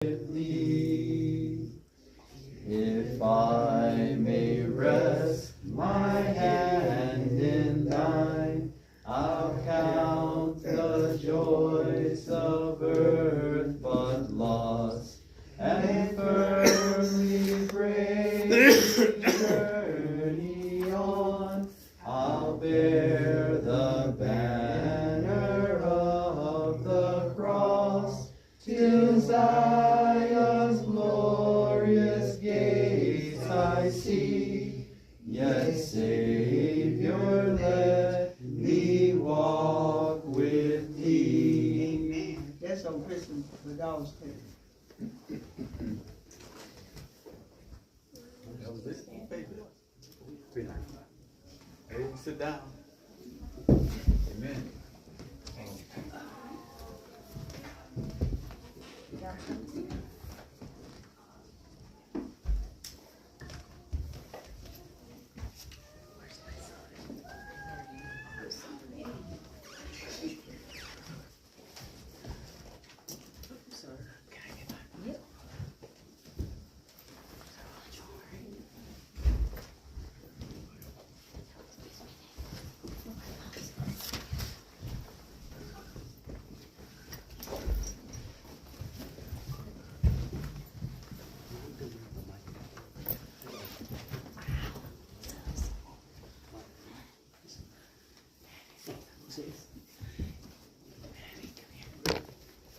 thee. If I may rest my hand in thine, I'll count the joys of earth but loss, and firmly brave journey on. I'll bear the banner of the cross till Zion's glorious gates I see. Yes, Savior, let me walk with thee. Amen. That's on Christmas for dogs too. That was it. Hey, sit down. Amen.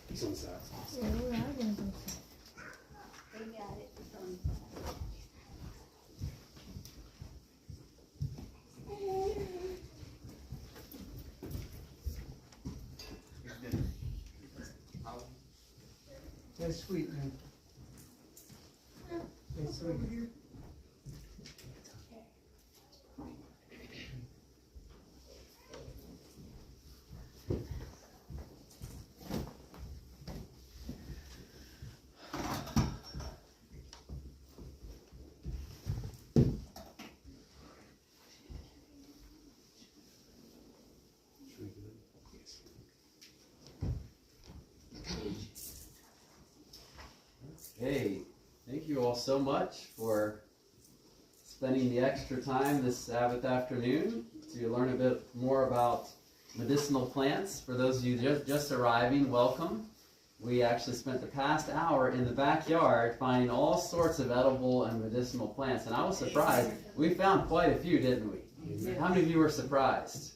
He's on the side. Yeah, we're all gonna go. They got it. It's on. That's sweet, man. That's sweet. Hey, thank you all so much for spending the extra time this Sabbath afternoon to learn a bit more about medicinal plants. For those of you just arriving, welcome. We actually spent the past hour in the backyard finding all sorts of edible and medicinal plants, and I was surprised. We found quite a few, didn't we? How many of you were surprised?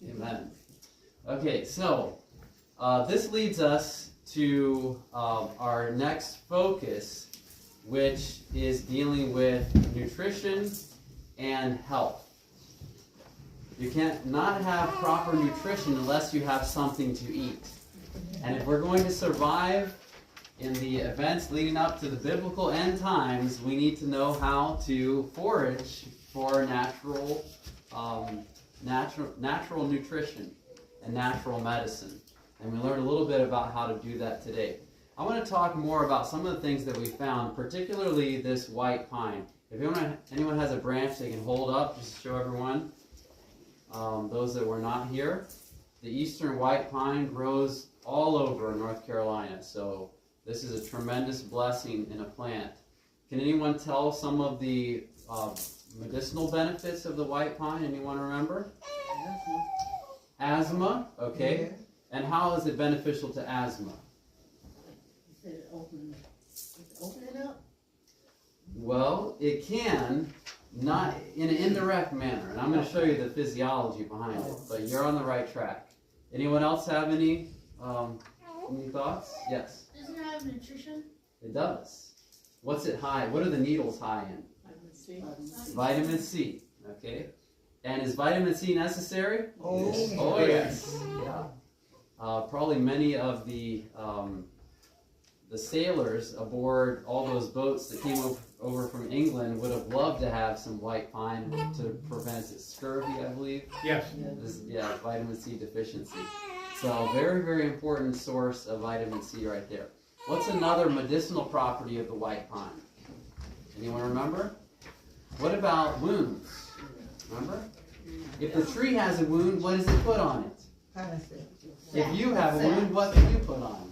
Amen. Okay, so this leads us to our next focus, which is dealing with nutrition and health. You can't not have proper nutrition unless you have something to eat. And if we're going to survive in the events leading up to the biblical end times, we need to know how to forage for natural nutrition and natural medicine. And we learned a little bit about how to do that today. I want to talk more about some of the things that we found, particularly this white pine. If anyone has a branch they can hold up, just to show everyone, those that were not here. The eastern white pine grows all over North Carolina, so this is a tremendous blessing in a plant. Can anyone tell some of the medicinal benefits of the white pine? Anyone remember? Asthma, okay. Yeah. And how is it beneficial to asthma? You said open it up? Well, it can, not in an indirect manner. And I'm going to show you the physiology behind it, but you're on the right track. Anyone else have any thoughts? Yes? Doesn't it have nutrition? It does. What's it high? What are the needles high in? Vitamin C. Okay. And is vitamin C necessary? Oh, Oh, yes. Yeah. Probably many of the sailors aboard all those boats that came over from England would have loved to have some white pine to prevent scurvy, I believe. Yes. Yeah, vitamin C deficiency. So very, very important source of vitamin C right there. What's another medicinal property of the white pine? Anyone remember? What about wounds? Remember? If the tree has a wound, what does it put on it? Kind of sick. If you have a wound, what do you put on it?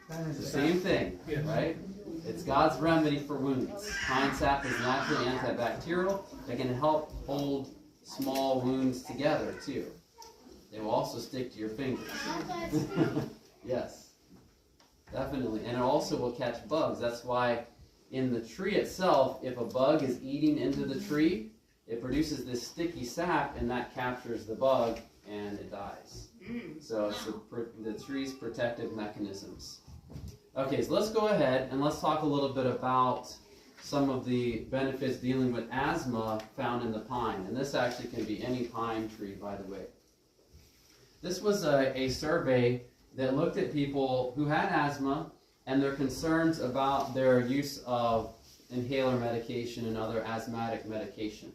It's the same thing, right? It's God's remedy for wounds. Pine sap is naturally antibacterial. It can help hold small wounds together too. They will also stick to your fingers. Yes, definitely. And it also will catch bugs. That's why in the tree itself, if a bug is eating into the tree, it produces this sticky sap, and that captures the bug, and it dies. So it's the tree's protective mechanisms. Okay, so let's go ahead and let's talk a little bit about some of the benefits dealing with asthma found in the pine. And this actually can be any pine tree, by the way. This was a survey that looked at people who had asthma and their concerns about their use of inhaler medication and other asthmatic medication.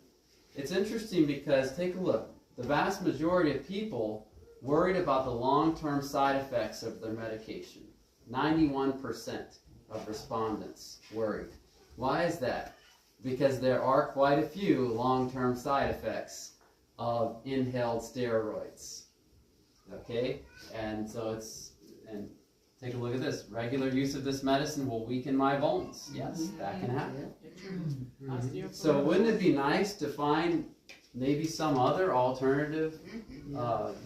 It's interesting because, take a look, the vast majority of people worried about the long-term side effects of their medication. 91% of respondents worried. Why is that? Because there are quite a few long-term side effects of inhaled steroids. Okay? And so and take a look at this. Regular use of this medicine will weaken my bones. Yes, that can happen. So wouldn't it be nice to find maybe some other alternative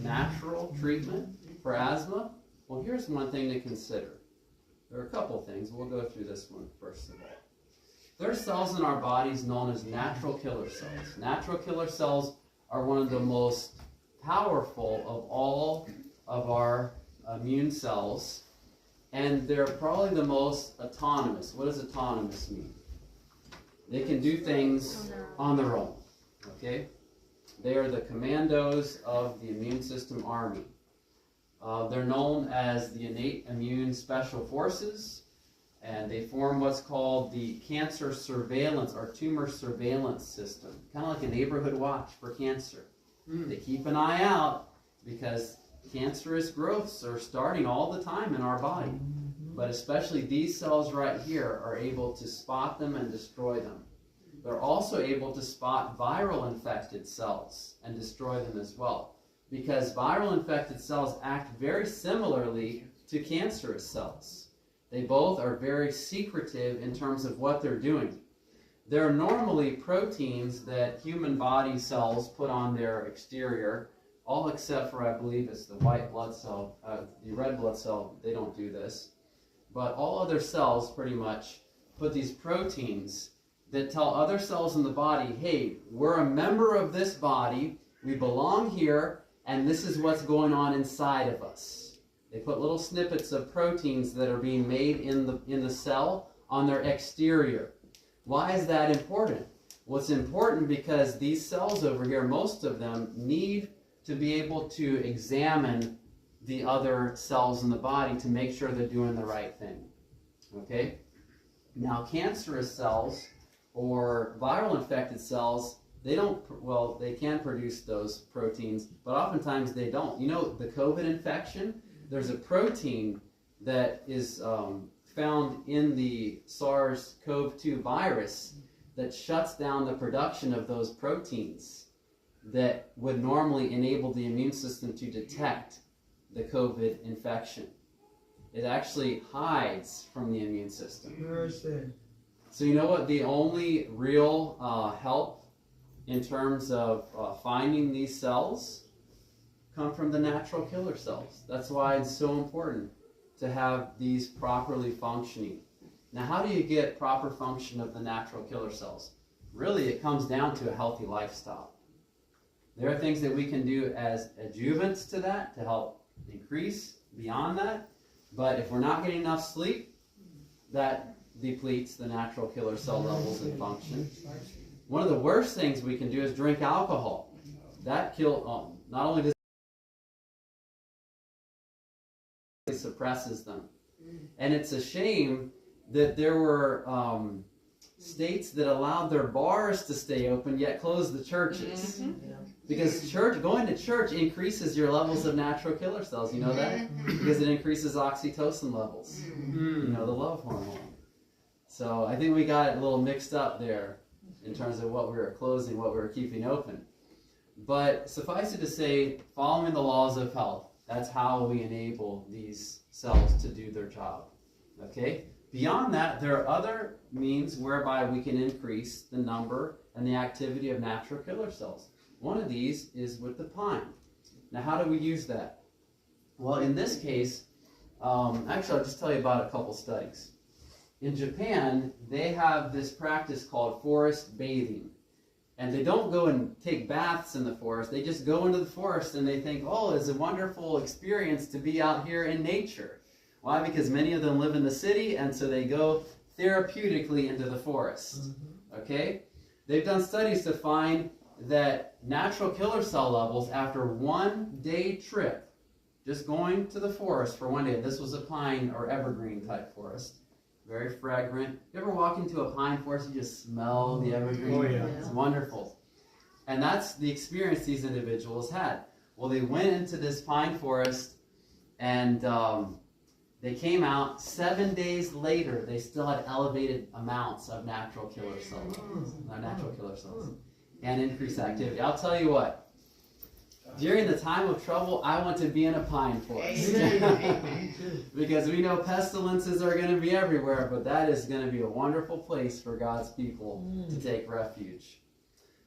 natural treatment for asthma? Well, here's one thing to consider. There are a couple things. We'll go through this one first of all. There are cells in our bodies known as natural killer cells. Natural killer cells are one of the most powerful of all of our immune cells, and they're probably the most autonomous. What does autonomous mean? They can do things on their own. Okay? They are the commandos of the immune system army. They're known as the innate immune special forces, and they form what's called the cancer surveillance or tumor surveillance system, kind of like a neighborhood watch for cancer. They keep an eye out because cancerous growths are starting all the time in our body, but especially these cells right here are able to spot them and destroy them. They're also able to spot viral infected cells and destroy them as well, because viral infected cells act very similarly to cancerous cells. They both are very secretive in terms of what they're doing. There are normally proteins that human body cells put on their exterior, all except for, I believe it's the white blood cell, the red blood cell, they don't do this. But all other cells pretty much put these proteins that tell other cells in the body, hey, we're a member of this body, we belong here, and this is what's going on inside of us. They put little snippets of proteins that are being made in the cell on their exterior. Why is that important? Well, it's important because these cells over here, most of them, need to be able to examine the other cells in the body to make sure they're doing the right thing. Okay? Now, cancerous cells or viral infected cells, they can produce those proteins, but oftentimes they don't. You know, the COVID infection, there's a protein that is found in the SARS-CoV-2 virus that shuts down the production of those proteins that would normally enable the immune system to detect the COVID infection. It actually hides from the immune system. So you know what the only real help in terms of finding these cells come from the natural killer cells. That's why it's so important to have these properly functioning. Now, how do you get proper function of the natural killer cells? Really, it comes down to a healthy lifestyle. There are things that we can do as adjuvants to that to help increase beyond that, but if we're not getting enough sleep, that depletes the natural killer cell levels and function. One of the worst things we can do is drink alcohol. That kills, not only does it suppresses them. And it's a shame that there were states that allowed their bars to stay open yet closed the churches. Because going to church increases your levels of natural killer cells. You know that? Because it increases oxytocin levels. You know, the love hormone. So I think we got it a little mixed up there in terms of what we were closing, what we were keeping open. But suffice it to say, following the laws of health, that's how we enable these cells to do their job. Okay? Beyond that, there are other means whereby we can increase the number and the activity of natural killer cells. One of these is with the pine. Now, how do we use that? Well, in this case, actually, I'll just tell you about a couple studies. In Japan, they have this practice called forest bathing. And they don't go and take baths in the forest. They just go into the forest and they think, oh, it's a wonderful experience to be out here in nature. Why? Because many of them live in the city, and so they go therapeutically into the forest. Okay? They've done studies to find that natural killer cell levels after 1 day trip, just going to the forest for 1 day, this was a pine or evergreen type forest, very fragrant. You ever walk into a pine forest, you just smell the evergreen? Oh, yeah. It's wonderful. And that's the experience these individuals had. Well, they went into this pine forest, and they came out 7 days later. They still had elevated amounts of natural killer cells, and increased activity. I'll tell you what. During the time of trouble, I want to be in a pine forest. Because we know pestilences are going to be everywhere, but that is going to be a wonderful place for God's people to take refuge.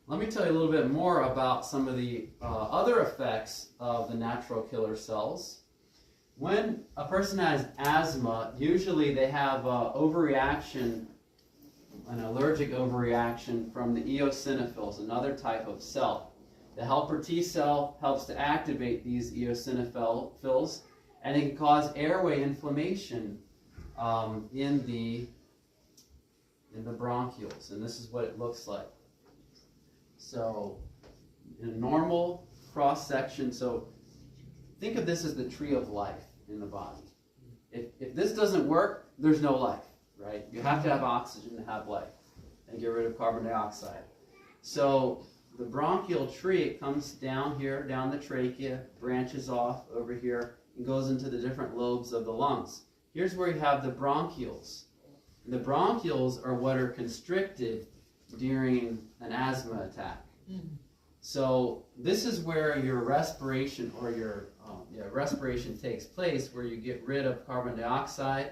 Let me tell you a little bit more about some of the other effects of the natural killer cells. When a person has asthma, usually they have overreaction, an allergic overreaction from the eosinophils, another type of cell. The helper T cell helps to activate these eosinophils, and it can cause airway inflammation in the bronchioles, and this is what it looks like. So, in a normal cross section, so think of this as the tree of life in the body. If this doesn't work, there's no life, right? You have to have oxygen to have life, and get rid of carbon dioxide. So the bronchial tree, it comes down here, down the trachea, branches off over here, and goes into the different lobes of the lungs. Here's where you have the bronchioles. The bronchioles are what are constricted during an asthma attack. So this is where your respiration or your respiration takes place, where you get rid of carbon dioxide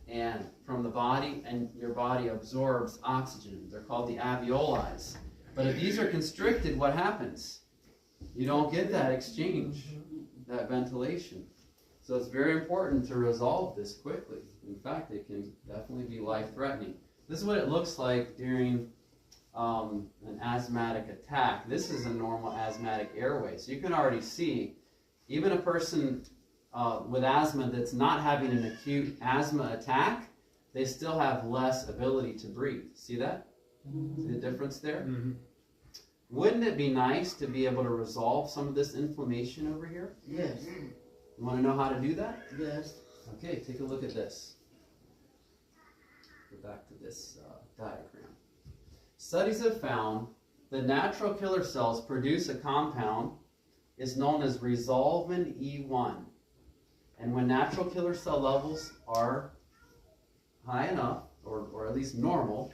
and from the body, and your body absorbs oxygen. They're called the alveoli. But if these are constricted, what happens? You don't get that exchange, that ventilation. So it's very important to resolve this quickly. In fact, it can definitely be life-threatening. This is what it looks like during an asthmatic attack. This is a normal asthmatic airway. So you can already see, even a person with asthma that's not having an acute asthma attack, they still have less ability to breathe. See that? See the difference there? Wouldn't it be nice to be able to resolve some of this inflammation over here? Yes. You want to know how to do that? Yes. Okay, take a look at this. Go back to this diagram. Studies have found that natural killer cells produce a compound is known as resolvin E1. And when natural killer cell levels are high enough, or at least normal,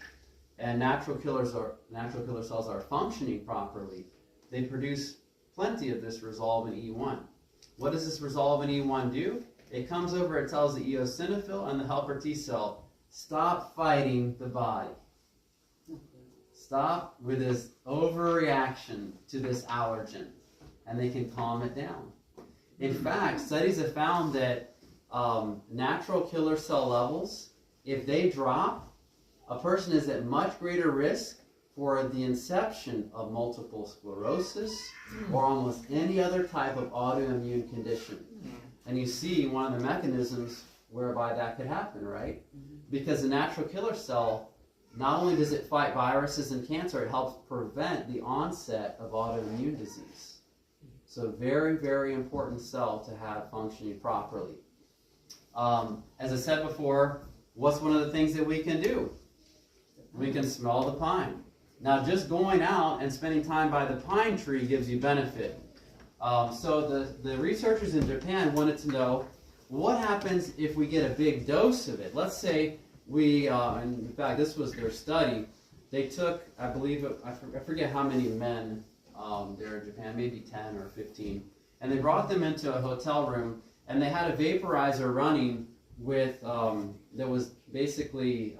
and natural killer cells are functioning properly, they produce plenty of this resolvin E1. What does this resolvin E1 do? It comes over, it tells the eosinophil and the helper T cell, stop fighting the body. Stop with this overreaction to this allergen, and they can calm it down. In fact, studies have found that natural killer cell levels, if they drop, a person is at much greater risk for the inception of multiple sclerosis or almost any other type of autoimmune condition. And you see one of the mechanisms whereby that could happen, right? Because the natural killer cell, not only does it fight viruses and cancer, it helps prevent the onset of autoimmune disease. So very, very important cell to have functioning properly. As I said before, what's one of the things that we can do? We can smell the pine. Now, just going out and spending time by the pine tree gives you benefit. So the researchers in Japan wanted to know, what happens if we get a big dose of it? Let's say we, and in fact, this was their study. They took, I believe, I forget how many men there in Japan, maybe 10 or 15, and they brought them into a hotel room, and they had a vaporizer running with that was basically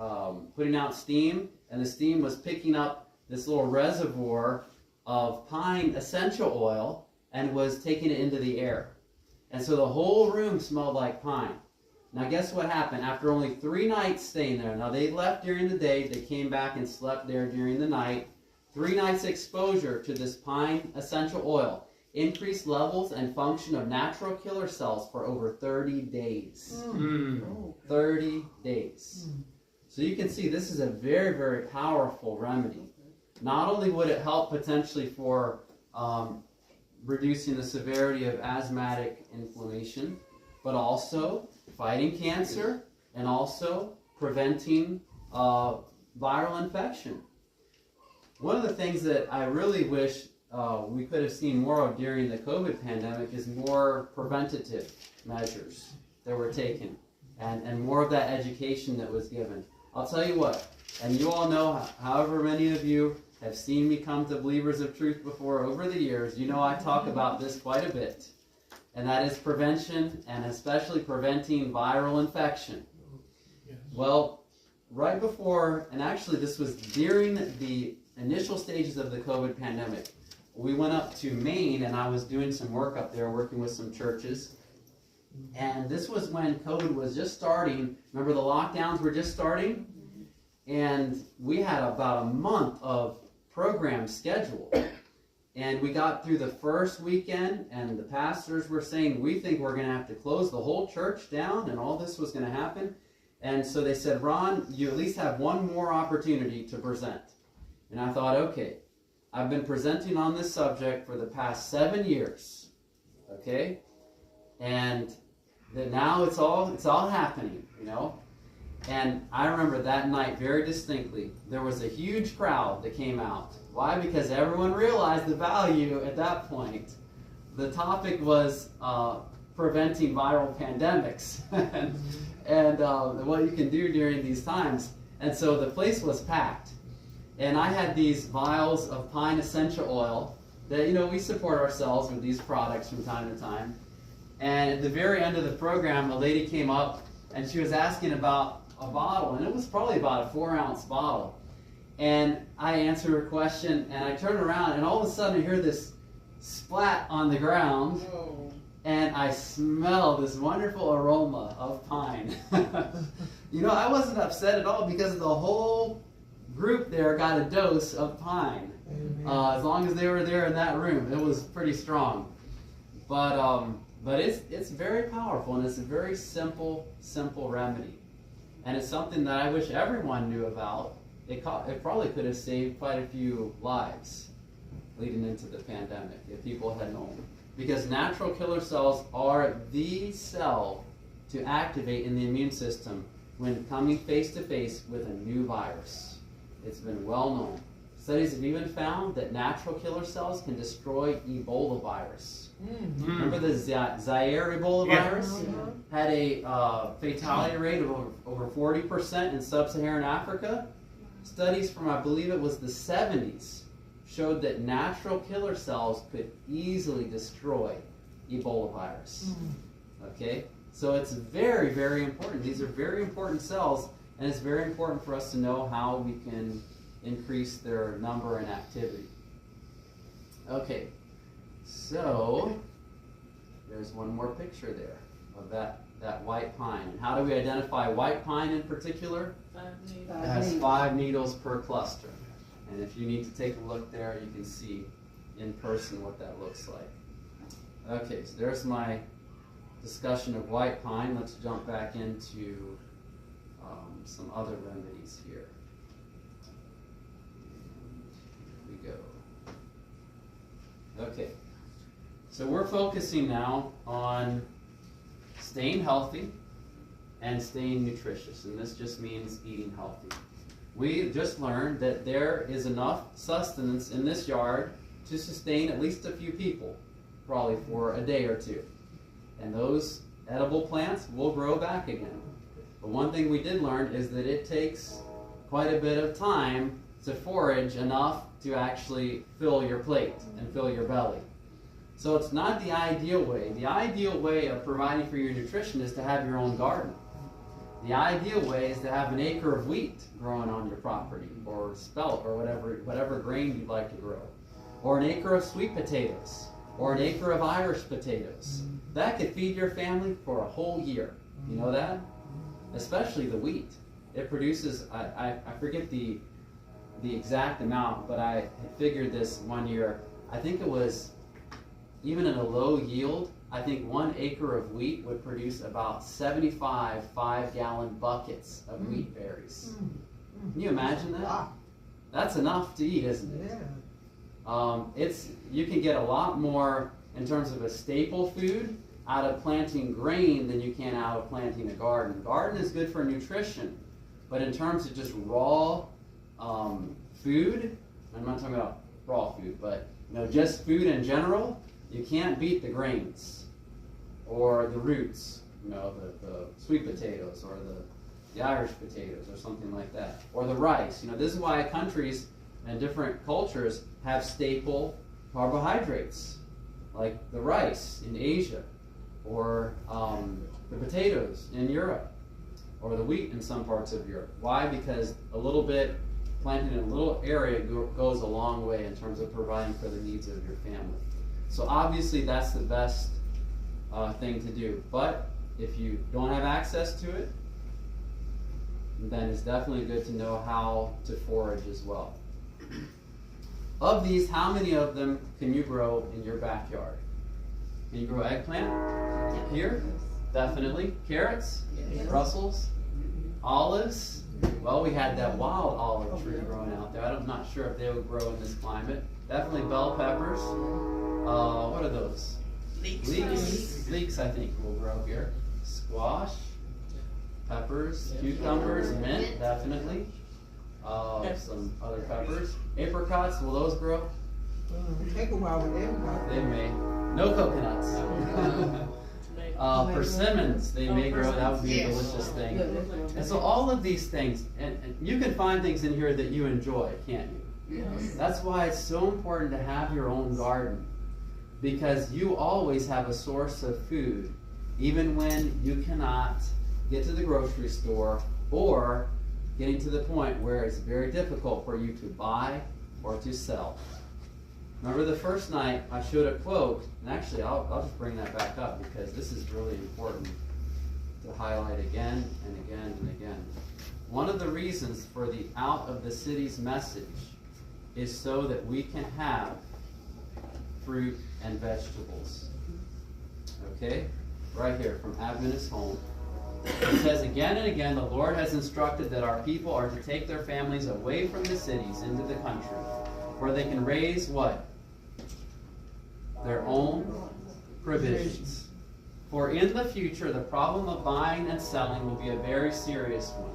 putting out steam, and the steam was picking up this little reservoir of pine essential oil and was taking it into the air. And so the whole room smelled like pine. Now guess what happened? After only 3 nights staying there, now they left during the day, they came back and slept there during the night. 3 nights exposure to this pine essential oil increased levels and function of natural killer cells for over 30 days. 30 days. So you can see this is a very, very powerful remedy. Not only would it help potentially for reducing the severity of asthmatic inflammation, but also fighting cancer and also preventing viral infection. One of the things that I really wish we could have seen more of during the COVID pandemic is more preventative measures that were taken and more of that education that was given. I'll tell you what, and you all know, however many of you have seen me come to Believers of Truth before over the years, you know I talk about this quite a bit. And that is prevention, and especially preventing viral infection. Well, right before, and actually this was during the initial stages of the COVID pandemic, we went up to Maine, and I was doing some work up there, working with some churches. And this was when COVID was just starting. Remember, the lockdowns were just starting? And we had about a month of programs scheduled. And we got through the first weekend, and the pastors were saying, we think we're going to have to close the whole church down, and all this was going to happen. And so they said, Ron, you at least have one more opportunity to present. And I thought, okay, I've been presenting on this subject for the past 7 years, okay? And that now it's all happening, you know? And I remember that night very distinctly. There was a huge crowd that came out. Why? Because everyone realized the value at that point. The topic was preventing viral pandemics and what you can do during these times. And so the place was packed. And I had these vials of pine essential oil that, you know, we support ourselves with these products from time to time. And at the very end of the program, a lady came up and she was asking about a bottle, and it was probably about a 4-ounce bottle. And I answered her question, and I turned around, and all of a sudden I hear this splat on the ground, and I smell this wonderful aroma of pine. You know, I wasn't upset at all because the whole group there got a dose of pine. As long as they were there in that room, it was pretty strong. But it's very powerful, and it's a very simple remedy. And it's something that I wish everyone knew about. It probably could have saved quite a few lives leading into the pandemic if people had known. Because natural killer cells are the cell to activate in the immune system when coming face to face with a new virus. It's been well known. Studies have even found that natural killer cells can destroy Ebola virus. Remember the Zaire Ebola virus? Had a fatality rate of over 40% in sub-Saharan Africa. Studies from, I believe it was the 70s, showed that natural killer cells could easily destroy Ebola virus. Okay? So it's very, very important. These are very important cells, and it's very important for us to know how we can increase their number and activity. Okay, so there's one more picture there of that white pine. And how do we identify white pine in particular? It has 5 needles per cluster. And if you need to take a look there, you can see in person what that looks like. Okay, so there's my discussion of white pine. Let's jump back into some other remedies here. Here we go. Okay, so we're focusing now on staying healthy and staying nutritious, and this just means eating healthy. We just learned that there is enough sustenance in this yard to sustain at least a few people, probably for a day or two. And those edible plants will grow back again. But one thing we did learn is that it takes quite a bit of time to forage enough to actually fill your plate and fill your belly. So it's not the ideal way. The ideal way of providing for your nutrition is to have your own garden. The ideal way is to have an acre of wheat growing on your property, or spelt, or whatever grain you'd like to grow, or an acre of sweet potatoes, or an acre of Irish potatoes. That could feed your family for a whole year. You know that? Especially the wheat. It produces, I forget the exact amount, but I had figured this one year. I think it was, even in a low yield, I think 1 acre of wheat would produce about 75 5-gallon buckets of wheat berries. Can you imagine that? Wow. That's enough to eat, isn't it? Yeah. You can get a lot more in terms of a staple food out of planting grain than you can out of planting a garden. Garden is good for nutrition, but in terms of just raw food, I'm not talking about raw food, but just food in general, you can't beat the grains or the roots, the sweet potatoes or the Irish potatoes or something like that, or the rice. This is why countries and different cultures have staple carbohydrates, like the rice in Asia, or the potatoes in Europe, or the wheat in some parts of Europe. Why? Because a little bit, planting in a little area goes a long way in terms of providing for the needs of your family. So obviously that's the best thing to do. But if you don't have access to it, then it's definitely good to know how to forage as well. Of these, how many of them can you grow in your backyard? Can you grow eggplant? Here? Definitely. Carrots? Brussels? Olives? Well, we had that wild olive tree growing out there. I'm not sure if they would grow in this climate. Definitely bell peppers. What are those? Leeks. Leeks, I think, will grow here. Squash. Peppers. Cucumbers. Mint, definitely. Some other peppers. Apricots, will those grow? Take a while with everybody. They may. No coconuts. Persimmons, they may grow. That would be a delicious thing. And so all of these things, and you can find things in here that you enjoy, can't you? Yes. That's why it's so important to have your own garden, because you always have a source of food, even when you cannot get to the grocery store, or getting to the point where it's very difficult for you to buy or to sell. Remember the first night I showed a quote, and actually I'll just bring that back up because this is really important to highlight again and again and again. One of the reasons for the out of the cities message is so that we can have fruit and vegetables. Okay? Right here from Adventist Home. It says again and again, the Lord has instructed that our people are to take their families away from the cities into the country, where they can raise what? Their own provisions. For in the future, the problem of buying and selling will be a very serious one.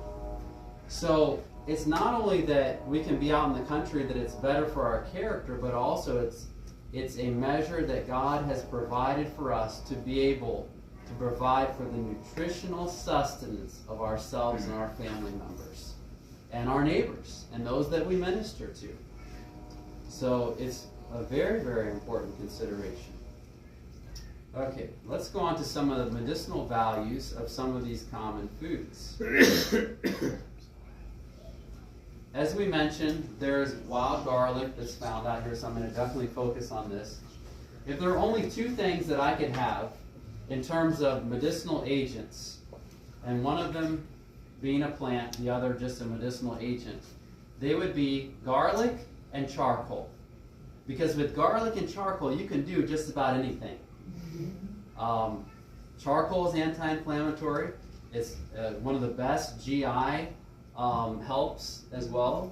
So it's not only that we can be out in the country that it's better for our character, but also it's a measure that God has provided for us to be able to provide for the nutritional sustenance of ourselves and our family members and our neighbors and those that we minister to. So it's a very, very important consideration. Okay, let's go on to some of the medicinal values of some of these common foods. As we mentioned, there's wild garlic that's found out here, so I'm going to definitely focus on this. If there are only two things that I could have in terms of medicinal agents, and one of them being a plant, the other just a medicinal agent, they would be garlic and charcoal. Because with garlic and charcoal, you can do just about anything. Charcoal is anti-inflammatory. It's one of the best GI helps as well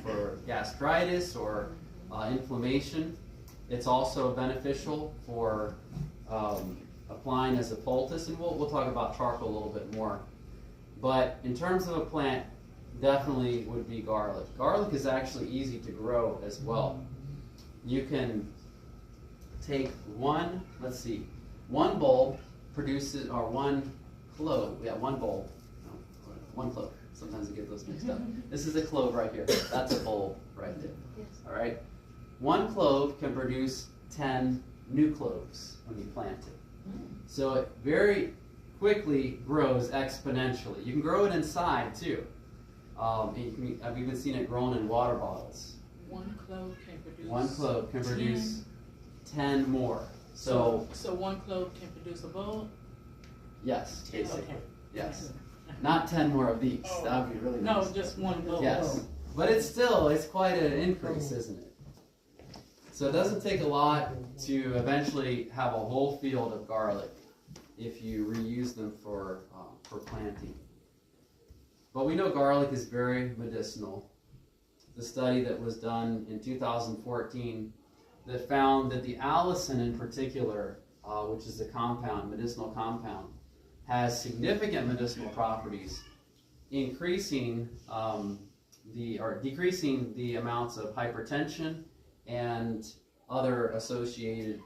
for gastritis or inflammation. It's also beneficial for applying as a poultice, and we'll talk about charcoal a little bit more. But in terms of a plant, definitely would be garlic. Garlic is actually easy to grow as well. You can take one bulb produces, or one clove, one bulb, no, one clove. Sometimes I get those mixed up. This is a clove right here. That's a bulb right there. All right? One clove can produce 10 new cloves when you plant it. So very quickly grows exponentially. You can grow it inside too. I've even seen it grown in water bottles. One clove can produce. One clove can produce 10 more. So one clove can produce a bulb? yes, basically. Okay. Yes. Not 10 more of these. Oh. That would be really No, nice. just one bulb. Yes. But it's quite an increase, isn't it? So it doesn't take a lot to eventually have a whole field of garlic if you reuse them for planting. But we know garlic is very medicinal. The study that was done in 2014 that found that the allicin in particular, which is a compound, medicinal compound, has significant medicinal properties, decreasing the amounts of hypertension and other associated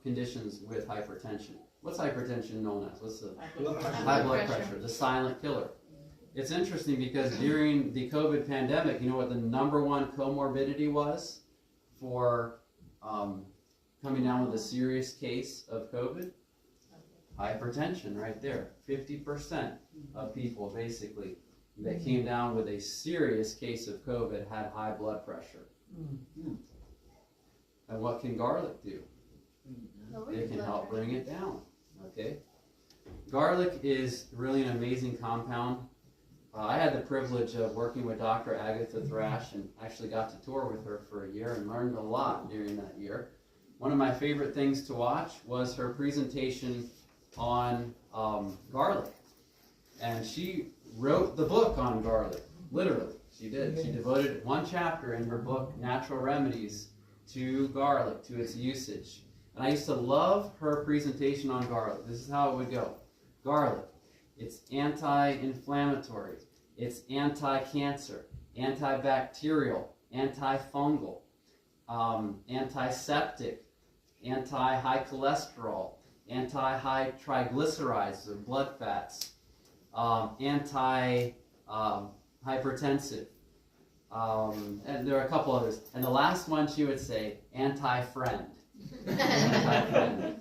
conditions with hypertension. What's hypertension known as? What's the high blood pressure? The silent killer. It's interesting because during the COVID pandemic, you know what the number one comorbidity was for coming down with a serious case of COVID? Hypertension, right there. 50% of people basically that came down with a serious case of COVID had high blood pressure. And what can garlic do? It can help bring it down. Okay. Garlic is really an amazing compound. I had the privilege of working with Dr. Agatha Thrash and actually got to tour with her for a year and learned a lot during that year. One of my favorite things to watch was her presentation on garlic. And she wrote the book on garlic, literally. She did. She devoted one chapter in her book, Natural Remedies, to garlic, to its usage. And I used to love her presentation on garlic. This is how it would go. Garlic. It's anti-inflammatory, it's anti-cancer, antibacterial, antifungal, antiseptic, anti-high cholesterol, anti-high triglycerides or blood fats, anti-hypertensive, and there are a couple others. And the last one she would say, anti-friend. Anti-friend.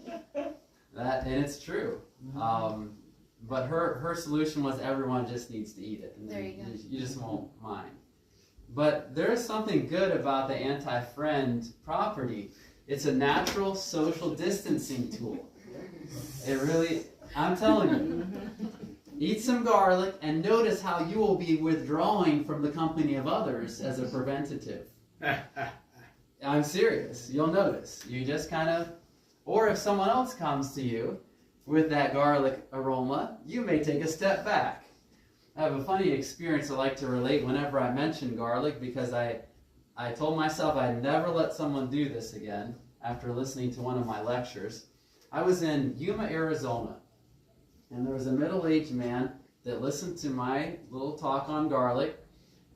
And it's true. But her solution was everyone just needs to eat it. And There you go. You just won't mind. But there's something good about the anti-friend property. It's a natural social distancing tool. It really, I'm telling you. Eat some garlic and notice how you will be withdrawing from the company of others as a preventative. I'm serious. You'll notice. You just kind of, or if someone else comes to you with that garlic aroma, you may take a step back. I have a funny experience I like to relate whenever I mention garlic because I told myself I'd never let someone do this again after listening to one of my lectures. I was in Yuma, Arizona, and there was a middle-aged man that listened to my little talk on garlic,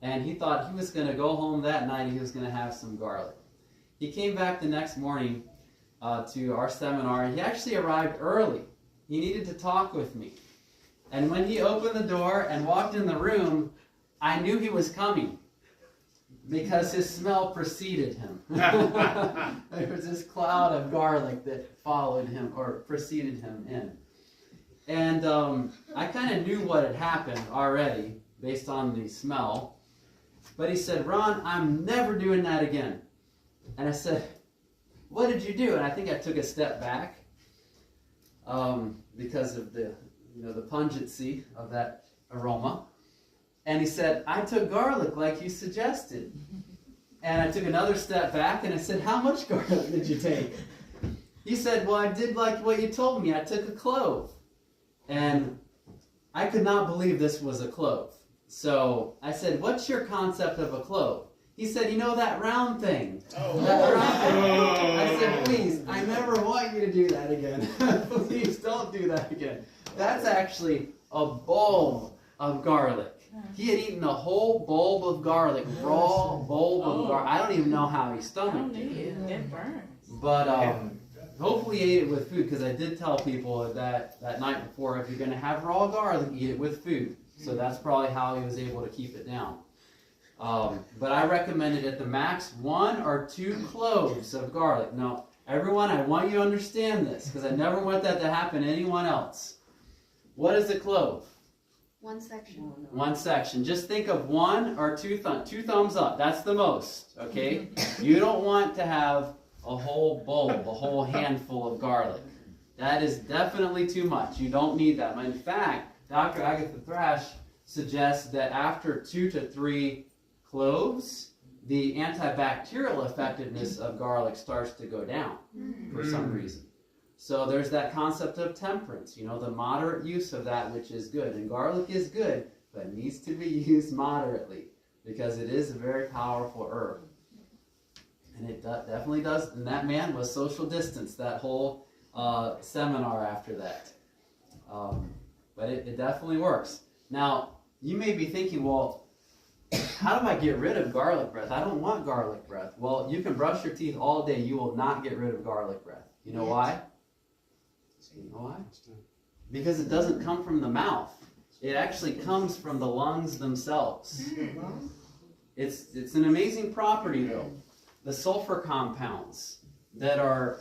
and he thought he was going to go home that night and he was going to have some garlic. He came back the next morning to our seminar, and he actually arrived early. He needed to talk with me. And when he opened the door and walked in the room, I knew he was coming because his smell preceded him. There was this cloud of garlic that followed him or preceded him in. And I kind of knew what had happened already based on the smell. But he said, "Ron, I'm never doing that again." And I said, "What did you do?" And I think I took a step back because of the pungency of that aroma. And he said, "I took garlic like you suggested." And I took another step back and I said, "How much garlic did you take?" He said, "Well, I did like what you told me. I took a clove." And I could not believe this was a clove. So I said, "What's your concept of a clove?" He said, "You know that round thing." That round thing. I said, "Please, I never want you to do that again." Please don't do that again. That's actually a bulb of garlic. He had eaten a whole bulb of garlic, raw bulb of garlic. I don't even know how he stomached it. It burns. But hopefully he ate it with food, because I did tell people that night before, if you're going to have raw garlic, eat it with food. So that's probably how he was able to keep it down. But I recommended at the max 1 or 2 cloves of garlic. Now, everyone, I want you to understand this, because I never want that to happen to anyone else. What is a clove? One section. One section. Just think of one or two thumbs up. That's the most, okay? You don't want to have a whole bulb, a whole handful of garlic. That is definitely too much. You don't need that. In fact, Dr. Agatha Thrash suggests that after 2 to 3 cloves, the antibacterial effectiveness of garlic starts to go down for some reason. So there's that concept of temperance, you know, the moderate use of that which is good. And garlic is good, but it needs to be used moderately because it is a very powerful herb. And it definitely does. And that man was social distance that whole seminar after that. But it definitely works. Now, you may be thinking, well, how do I get rid of garlic breath? I don't want garlic breath. Well, you can brush your teeth all day. You will not get rid of garlic breath. You know why? You know why? Because it doesn't come from the mouth. It actually comes from the lungs themselves. It's an amazing property, though. The sulfur compounds that are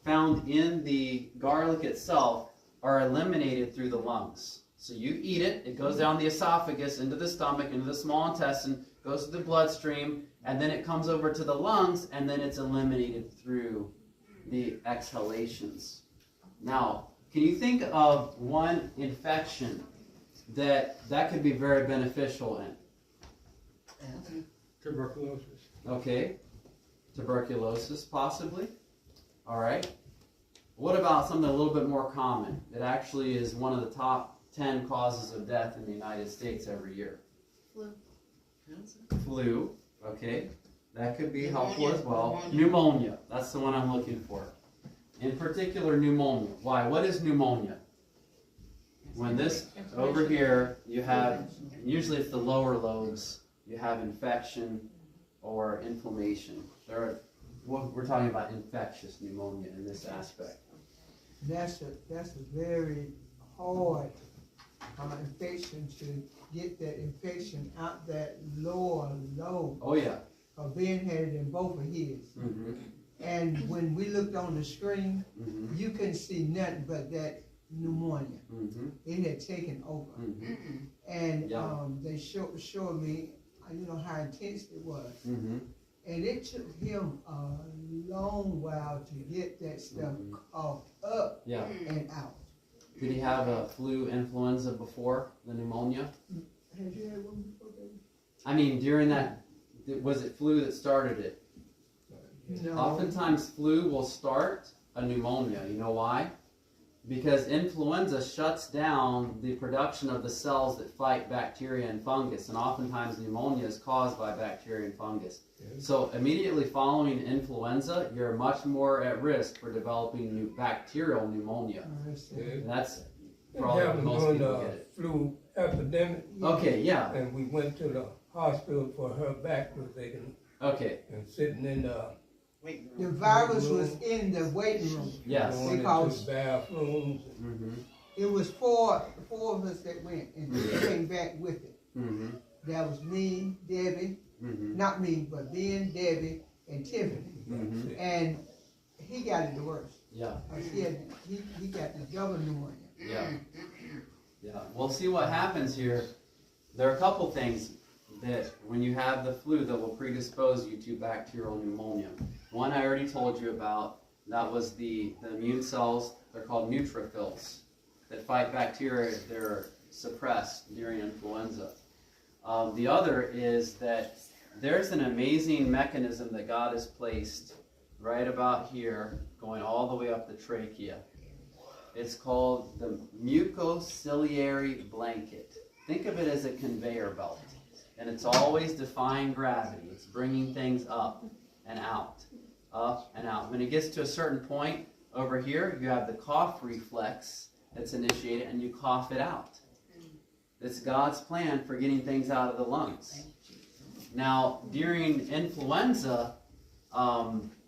found in the garlic itself are eliminated through the lungs. So you eat it, it goes down the esophagus, into the stomach, into the small intestine, goes to the bloodstream, and then it comes over to the lungs, and then it's eliminated through the exhalations. Now, can you think of one infection that could be very beneficial in? Tuberculosis. Okay. Tuberculosis, possibly. All right. What about something a little bit more common? It actually is one of the top 10 causes of death in the United States every year. Flu. Flu. Okay. That could be helpful as well. Pneumonia. That's the one I'm looking for. In particular, pneumonia. Why? What is pneumonia? When this over here, you have, usually it's the lower lobes, you have infection or inflammation. We're talking about infectious pneumonia in this aspect. That's a very hard infection to get that infection out that lower lobe. Oh yeah. Ben had it in both of his. Mm-hmm. And when we looked on the screen, Mm-hmm. you couldn't see nothing but that pneumonia. Mm-hmm. It had taken over. Mm-hmm. And Yeah. they showed me, you know, how intense it was. Mm-hmm. And it took him a long while to get that stuff coughed up Yeah. and out. Did he have a flu influenza before the pneumonia? Had you had one before, baby? I mean, during that, was it flu that started it? No. Oftentimes flu will start a pneumonia. You know why? Because influenza shuts down the production of the cells that fight bacteria and fungus, and oftentimes pneumonia is caused by bacteria and fungus. So immediately following influenza, you're much more at risk for developing bacterial pneumonia. And that's probably what most people get it. Flu epidemic. Okay, yeah. And we went to the hospital for her back was taken Okay, and sitting in the The virus was in the waiting room. yes. going Because- into the bathrooms. Mm-hmm. It was four of us that went and came back with it. Mm-hmm. That was me, Debbie, Mm-hmm. not me, but Ben, Debbie, and Tiffany. Mm-hmm. And he got it the worst. Yeah. He got the double pneumonia. Yeah. Yeah. We'll see what happens here. There are a couple things that when you have the flu that will predispose you to bacterial pneumonia. One I already told you about. That was the immune cells. They're called neutrophils that fight bacteria. They're suppressed during influenza. The other is that there's an amazing mechanism that God has placed right about here, going all the way up the trachea. It's called the mucociliary blanket. Think of it as a conveyor belt. And it's always defying gravity. It's bringing things up and out, up and out. When it gets to a certain point, over here, you have the cough reflex that's initiated, and you cough it out. It's God's plan for getting things out of the lungs. Now, during influenza,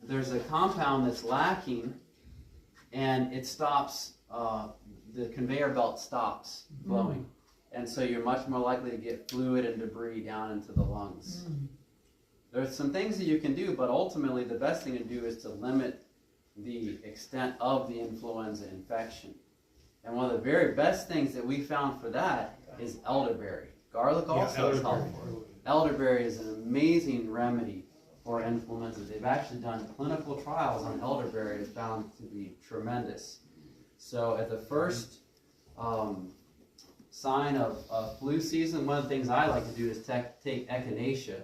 there's a compound that's lacking, and it stops, the conveyor belt stops flowing. And so you're much more likely to get fluid and debris down into the lungs. There's some things that you can do, but ultimately the best thing to do is to limit the extent of the influenza infection. And one of the very best things that we found for that is elderberry. Garlic also is helpful. Elderberry is an amazing remedy for influenza. They've actually done clinical trials on elderberry and found to be tremendous. So at the first sign of flu season, one of the things I like to do is take echinacea,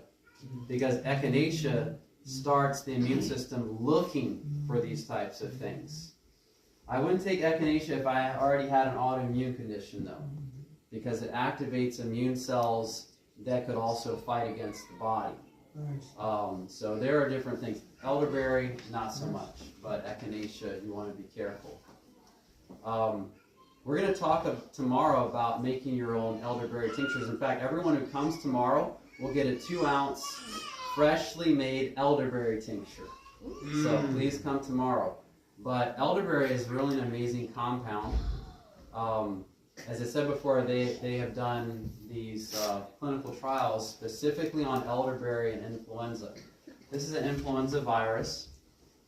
because echinacea starts the immune system looking for these types of things. I wouldn't take echinacea if I already had an autoimmune condition, though, because it activates immune cells that could also fight against the body. So there are different things. Elderberry, not so much, but echinacea, you want to be careful. We're going to talk tomorrow about making your own elderberry tinctures. In fact, everyone who comes tomorrow will get a 2-ounce freshly made elderberry tincture. So please come tomorrow. But elderberry is really an amazing compound. As I said before, they have done these clinical trials specifically on elderberry and influenza. This is an influenza virus,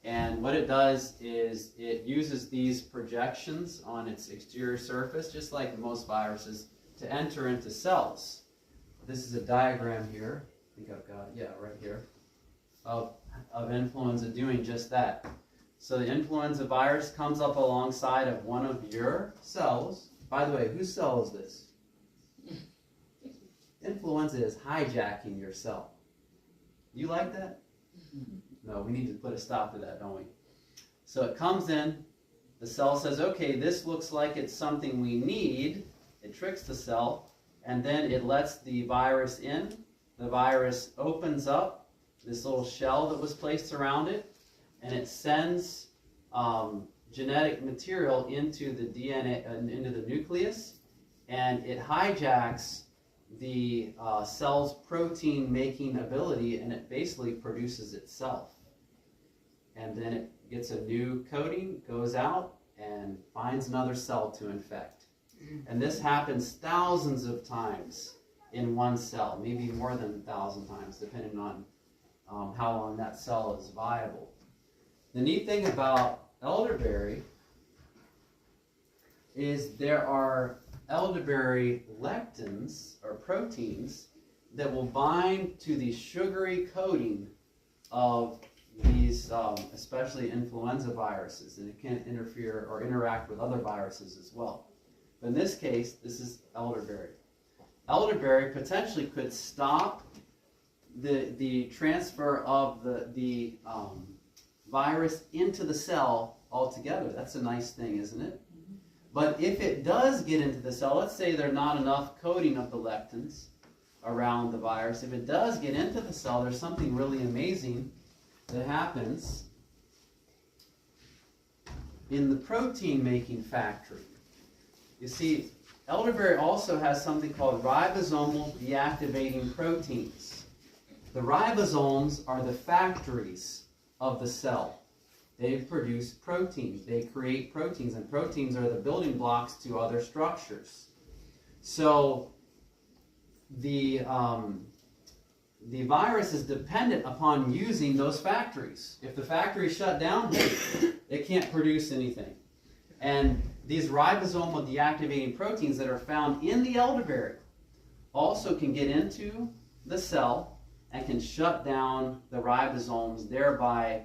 and what it does is it uses these projections on its exterior surface, just like most viruses, to enter into cells. This is a diagram here. I think I've got it, yeah, right here, of influenza doing just that. So the influenza virus comes up alongside of one of your cells. By the way, whose cell is this? Influenza is hijacking your cell. You like that? No, we need to put a stop to that, don't we? So it comes in, the cell says, okay, this looks like it's something we need. It tricks the cell, and then it lets the virus in. The virus opens up this little shell that was placed around it, and it sends genetic material into the DNA, into the nucleus, and it hijacks the cell's protein-making ability, and it basically produces itself. And then it gets a new coating, goes out, and finds another cell to infect. And this happens thousands of times in one cell, maybe more than 1,000 times, depending on how long that cell is viable. The neat thing about elderberry is there are elderberry lectins, or proteins, that will bind to the sugary coating of these, especially influenza viruses, and it can interfere or interact with other viruses as well. But in this case, this is elderberry. Elderberry potentially could stop the transfer of the virus into the cell altogether. That's a nice thing, isn't it? But if it does get into the cell, let's say there's not enough coating of the lectins around the virus. If it does get into the cell, there's something really amazing that happens in the protein-making factory. You see, elderberry also has something called ribosomal deactivating proteins. The ribosomes are the factories of the cell. They produce proteins. They create proteins, and proteins are the building blocks to other structures. So the virus is dependent upon using those factories. If the factory is shut down, it can't produce anything. And these ribosomal deactivating proteins that are found in the elderberry also can get into the cell and can shut down the ribosomes, thereby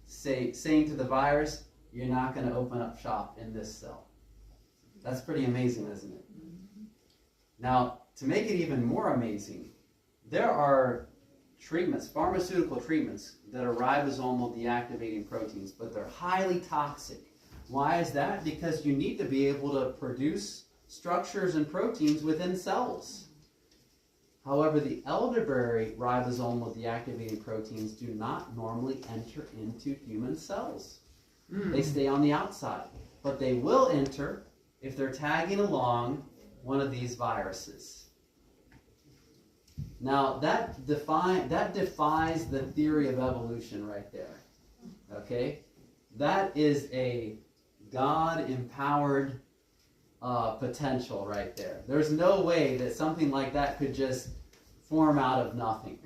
saying to the virus, you're not going to open up shop in this cell. That's pretty amazing, isn't it? Now, to make it even more amazing, there are treatments, pharmaceutical treatments, that are ribosomal deactivating proteins, but they're highly toxic. Why is that? Because you need to be able to produce structures and proteins within cells. However, the elderberry ribosomal deactivating proteins do not normally enter into human cells. They stay on the outside, but they will enter if they're tagging along one of these viruses. Now, that defies the theory of evolution right there. Okay? That is a God-empowered potential right there. There's no way that something like that could just form out of nothing.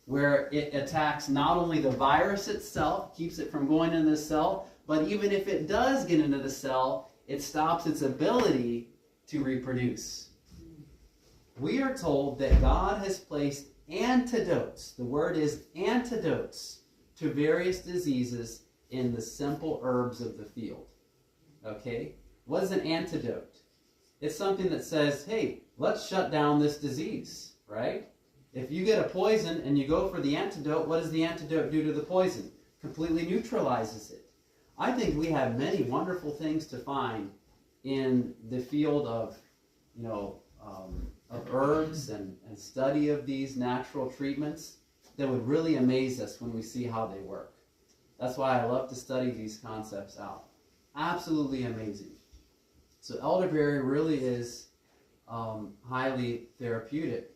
Where it attacks not only the virus itself, keeps it from going into the cell, but even if it does get into the cell, it stops its ability to reproduce. We are told that God has placed antidotes, the word is antidotes, to various diseases in the simple herbs of the field. Okay? What is an antidote? It's something that says, hey, let's shut down this disease, right? If you get a poison and you go for the antidote, what does the antidote do to the poison? Completely neutralizes it. I think we have many wonderful things to find in the field of, of herbs and study of these natural treatments that would really amaze us when we see how they work. That's why I love to study these concepts out. Absolutely amazing. So elderberry really is highly therapeutic.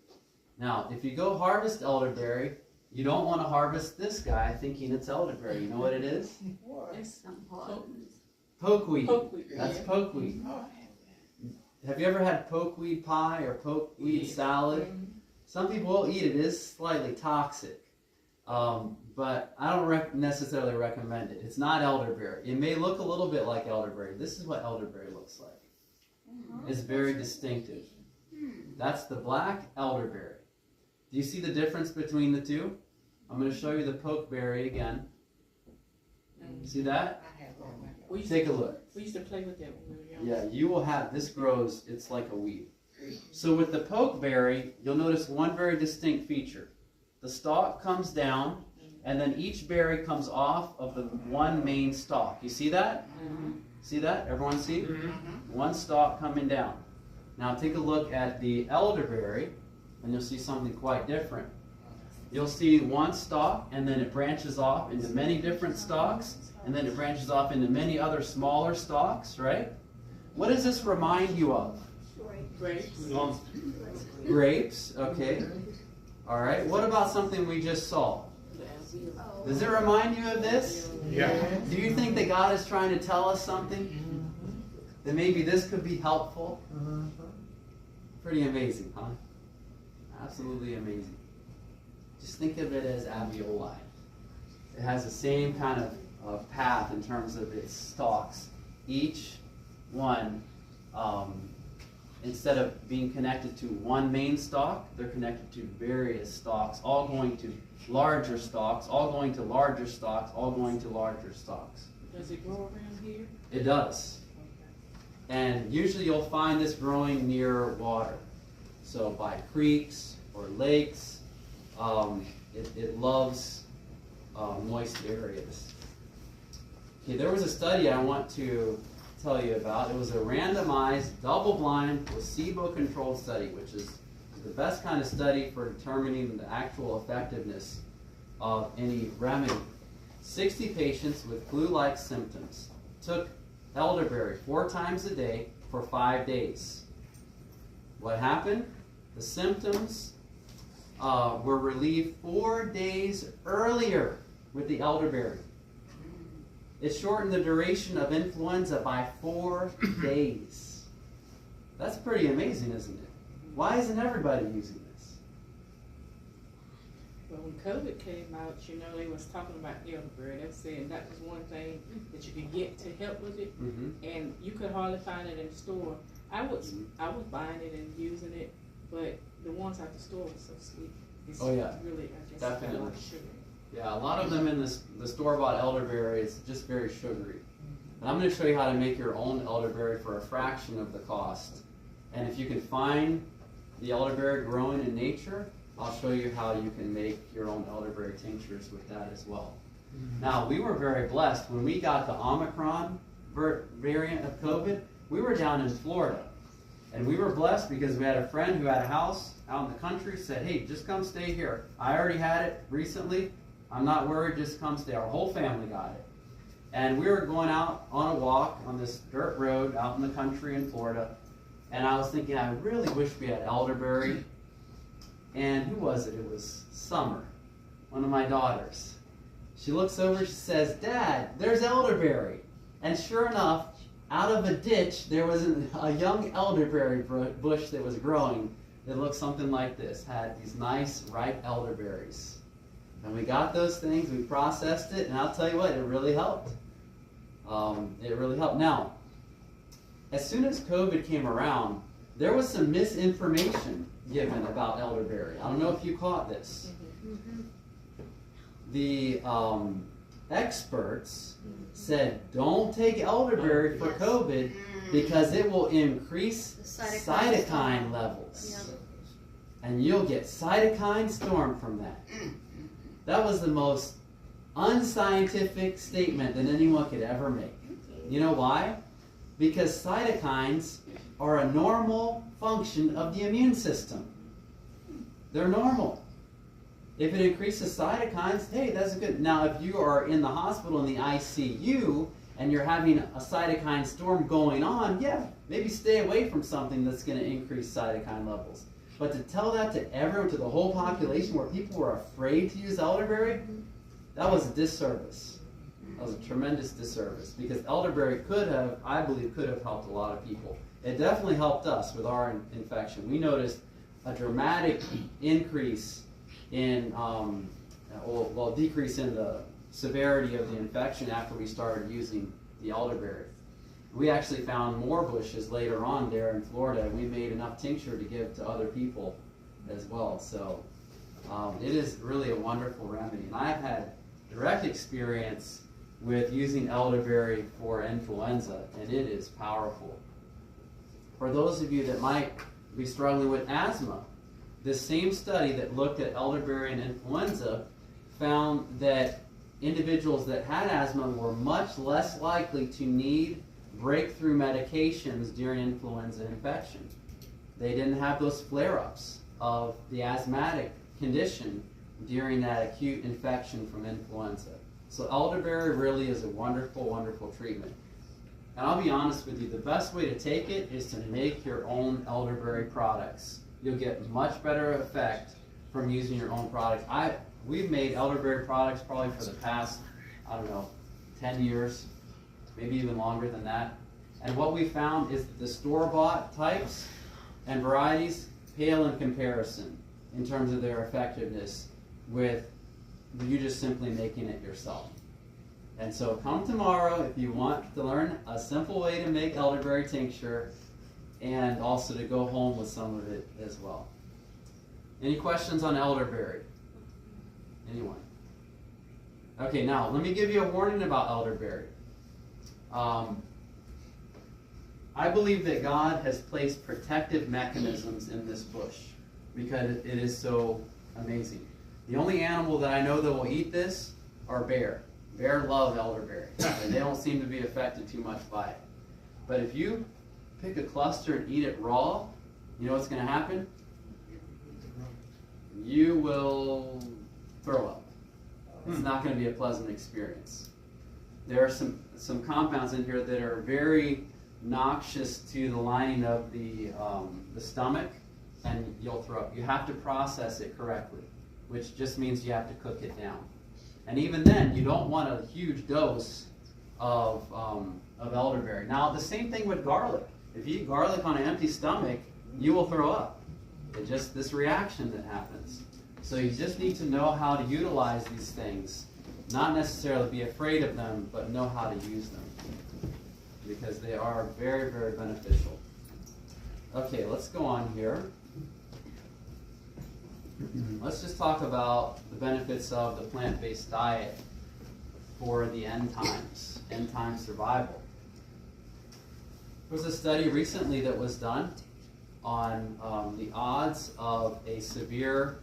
Now, if you go harvest elderberry, you don't want to harvest this guy thinking it's elderberry. You know what it is? It's Some Pokeweed. pokeweed. That's Yeah. pokeweed. Oh, Have you ever had pokeweed pie or pokeweed salad? mhm. Some people will eat it. It is slightly toxic. But I don't necessarily recommend it. It's not elderberry. It may look a little bit like elderberry. This is what elderberry looks like. It's very distinctive. That's the black elderberry. Do you see the difference between the two? I'm going to show you the pokeberry again. See that? We used Take to, a look. We used to play with that when we were young. Yeah, you will have, this grows, it's like a weed. So with the pokeberry, you'll notice one very distinct feature. The stalk comes down, and then each berry comes off of the one main stalk. You see that? See that? Everyone see? One stalk coming down. Now take a look at the elderberry, and you'll see something quite different. You'll see one stalk, and then it branches off into many different stalks, and then it branches off into many other smaller stalks, right? What does this remind you of? Grapes. Grapes, okay. All right, what about something we just saw? Does it remind you of this? Yeah. Do you think that God is trying to tell us something? That maybe this could be helpful? Pretty amazing, huh? Absolutely amazing. Just think of it as alveoli. It has the same kind of path in terms of its stalks. Each one, instead of being connected to one main stalk, they're connected to various stalks, all going to larger stalks, all going to larger stalks, all going to larger stalks. Does it grow around here? It does. And usually you'll find this growing near water. So by creeks or lakes, it loves moist areas. Okay, there was a study I want to tell you about. It was a randomized, double-blind, placebo-controlled study, which is the best kind of study for determining the actual effectiveness of any remedy. 60 patients with flu-like symptoms took elderberry 4 times a day for 5 days. What happened? The symptoms were relieved 4 days earlier with the elderberry. It shortened the duration of influenza by 4 days. That's pretty amazing, isn't it? Why isn't everybody using this? Well, when COVID came out, they was talking about elderberry. They were saying that was one thing that you could get to help with it, and you could hardly find it in the store. I was buying it and using it, but the ones at the store were so sweet. It's Oh, yeah. really, I guess, Definitely. got a lot of sugar. Yeah, a lot of them in the store-bought elderberry is just very sugary. And I'm going to show you how to make your own elderberry for a fraction of the cost. And if you can find the elderberry growing in nature, I'll show you how you can make your own elderberry tinctures with that as well. Now, we were very blessed. When we got the Omicron variant of COVID, we were down in Florida. And we were blessed because we had a friend who had a house out in the country, said, hey, just come stay here. I already had it recently. I'm not worried, just come stay. Our whole family got it. And we were going out on a walk on this dirt road out in the country in Florida. And I was thinking, I really wish we had elderberry. And who was it? It was Summer, one of my daughters. She looks over, she says, Dad, there's elderberry. And sure enough, out of a ditch, there was a young elderberry bush that was growing that looked something like this. Had these nice, ripe elderberries. And we got those things, we processed it, and I'll tell you what, it really helped. It really helped. Now, as soon as COVID came around, there was some misinformation given about elderberry. I don't know if you caught this. The experts said, don't take elderberry for COVID because it will increase The cytokine levels. Yep. And you'll get cytokine storm from that. That was the most unscientific statement that anyone could ever make. You know why? Because cytokines are a normal function of the immune system. They're normal. If it increases cytokines, hey, that's good. Now, if you are in the hospital in the ICU and you're having a cytokine storm going on, yeah, maybe stay away from something that's going to increase cytokine levels. But to tell that to everyone, to the whole population, where people were afraid to use elderberry, that was a disservice. That was a tremendous disservice, because elderberry could have, I believe, could have helped a lot of people. It definitely helped us with our infection. We noticed a dramatic increase in, decrease in the severity of the infection after we started using the elderberry. We actually found more bushes later on there in Florida, and we made enough tincture to give to other people as well. So it is really a wonderful remedy. And I've had direct experience with using elderberry for influenza, and it is powerful. For those of you that might be struggling with asthma, this same study that looked at elderberry and influenza found that individuals that had asthma were much less likely to need breakthrough medications during influenza infection. They didn't have those flare-ups of the asthmatic condition during that acute infection from influenza. So elderberry really is a wonderful, wonderful treatment. And I'll be honest with you, the best way to take it is to make your own elderberry products. You'll get much better effect from using your own products. We've made elderberry products probably for the past, 10 years, maybe even longer than that. And what we found is that the store-bought types and varieties pale in comparison in terms of their effectiveness with you just simply making it yourself. And so come tomorrow if you want to learn a simple way to make elderberry tincture, and also to go home with some of it as well. Any questions on elderberry? Anyone? Okay, now let me give you a warning about elderberry. I believe that God has placed protective mechanisms in this bush because it is so amazing. The only animal that I know that will eat this are bear. Bear love elderberry, and they don't seem to be affected too much by it. But if you pick a cluster and eat it raw, you know what's going to happen? You will throw up. It's not going to be a pleasant experience. There are some compounds in here that are very noxious to the lining of the stomach, and you'll throw up. You have to process it correctly, which just means you have to cook it down. And even then, you don't want a huge dose of elderberry. Now, the same thing with garlic. If you eat garlic on an empty stomach, you will throw up. It's just this reaction that happens. So you just need to know how to utilize these things. Not necessarily be afraid of them, but know how to use them. Because they are very, very beneficial. Okay, let's go on here. Let's just talk about the benefits of the plant-based diet for the end time survival. There was a study recently that was done on the odds of a severe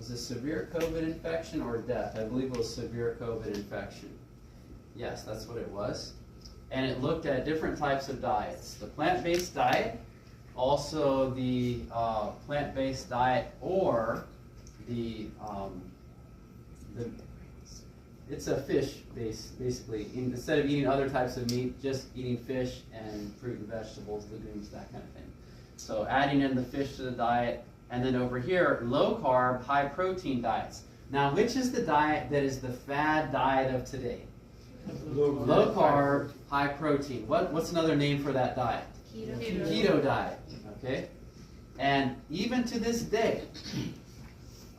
COVID infection or death? I believe it was severe COVID infection. Yes, that's what it was. And it looked at different types of diets. The plant-based diet, also the plant-based diet, or it's a fish basically. Instead of eating other types of meat, just eating fish and fruit and vegetables, legumes, that kind of thing. So adding in the fish to the diet, and then over here, low-carb, high-protein diets. Now, which is the diet that is the fad diet of today? Low-carb, high-protein. What's another name for that diet? Keto diet. Okay? And even to this day,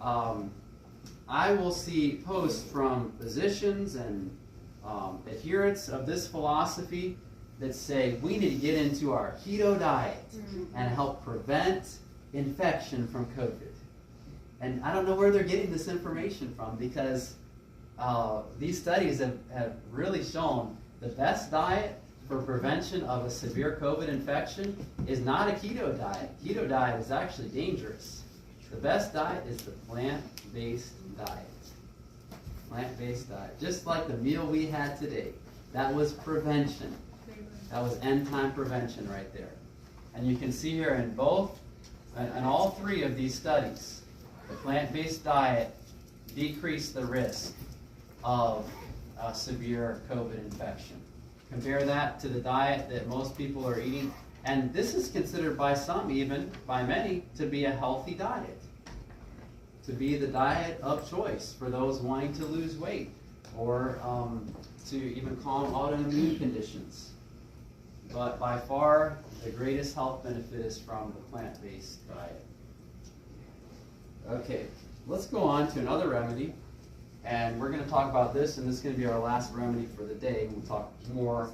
I will see posts from physicians and adherents of this philosophy that say we need to get into our keto diet and help prevent infection from COVID. And I don't know where they're getting this information from, because these studies have really shown the best diet for prevention of a severe COVID infection is not a keto diet. Keto diet is actually dangerous. The best diet is the plant-based diet. Plant-based diet. Just like the meal we had today. That was prevention. That was end-time prevention right there. And you can see here in all three of these studies, the plant-based diet decreased the risk of a severe COVID infection. Compare that to the diet that most people are eating, and this is considered by some, even by many, to be a healthy diet, to be the diet of choice for those wanting to lose weight, or to even calm autoimmune conditions. But by far, the greatest health benefit is from the plant-based diet. Okay, let's go on to another remedy. And we're going to talk about this, and this is going to be our last remedy for the day. We'll talk more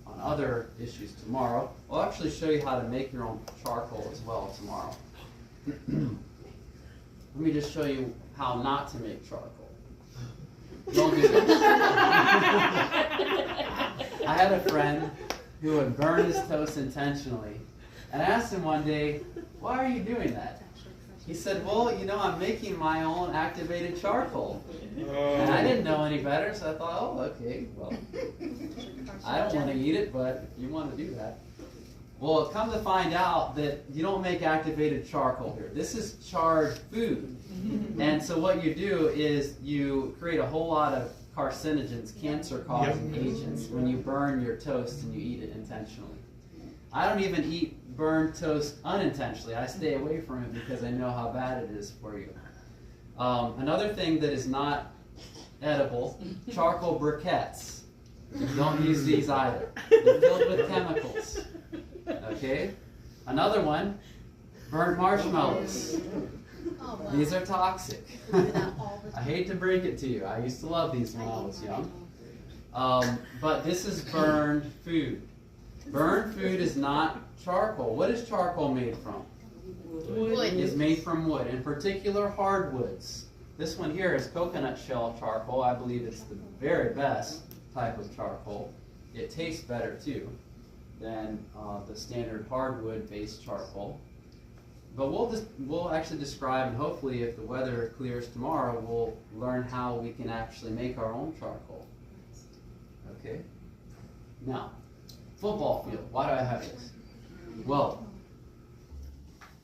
on other issues tomorrow. I'll actually show you how to make your own charcoal as well tomorrow. Let me just show you how not to make charcoal. Don't do this. I had a friend who would burn his toast intentionally. And I asked him one day, why are you doing that? He said, well, you know, I'm making my own activated charcoal. And I didn't know any better, so I thought, oh, okay, well, I don't want to eat it, but if you want to do that. Well, come to find out that you don't make activated charcoal here. This is charred food. And so what you do is you create a whole lot of carcinogens, cancer-causing agents, when you burn your toast and you eat it intentionally. I don't even eat burned toast unintentionally. I stay away from it because I know how bad it is for you. Another thing that is not edible, charcoal briquettes. Don't use these either. They're filled with chemicals. Okay? Another one, burnt marshmallows. Oh, wow. These are toxic. We do that all the I time. hate to break it to you. I used to love these when I was young. But this is burned food. Burned food is not charcoal. What is charcoal made from? Wood. It's made from wood, in particular hardwoods. This one here is coconut shell charcoal. I believe it's the very best type of charcoal. It tastes better too than the standard hardwood-based charcoal. But we'll actually describe, and hopefully if the weather clears tomorrow, we'll learn how we can actually make our own charcoal. Okay? Now, football field. Why do I have this? Well,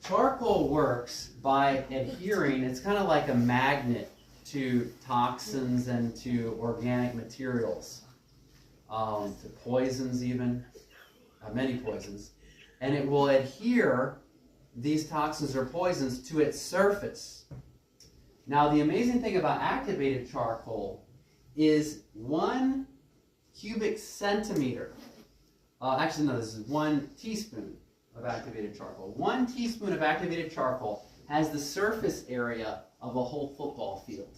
charcoal works by adhering. It's kind of like a magnet to toxins and to organic materials, to poisons even, many poisons. And it will adhere these toxins or poisons to its surface. Now, the amazing thing about activated charcoal is 1 cubic centimeter. Actually, no, this is 1 teaspoon of activated charcoal. 1 teaspoon of activated charcoal has the surface area of a whole football field.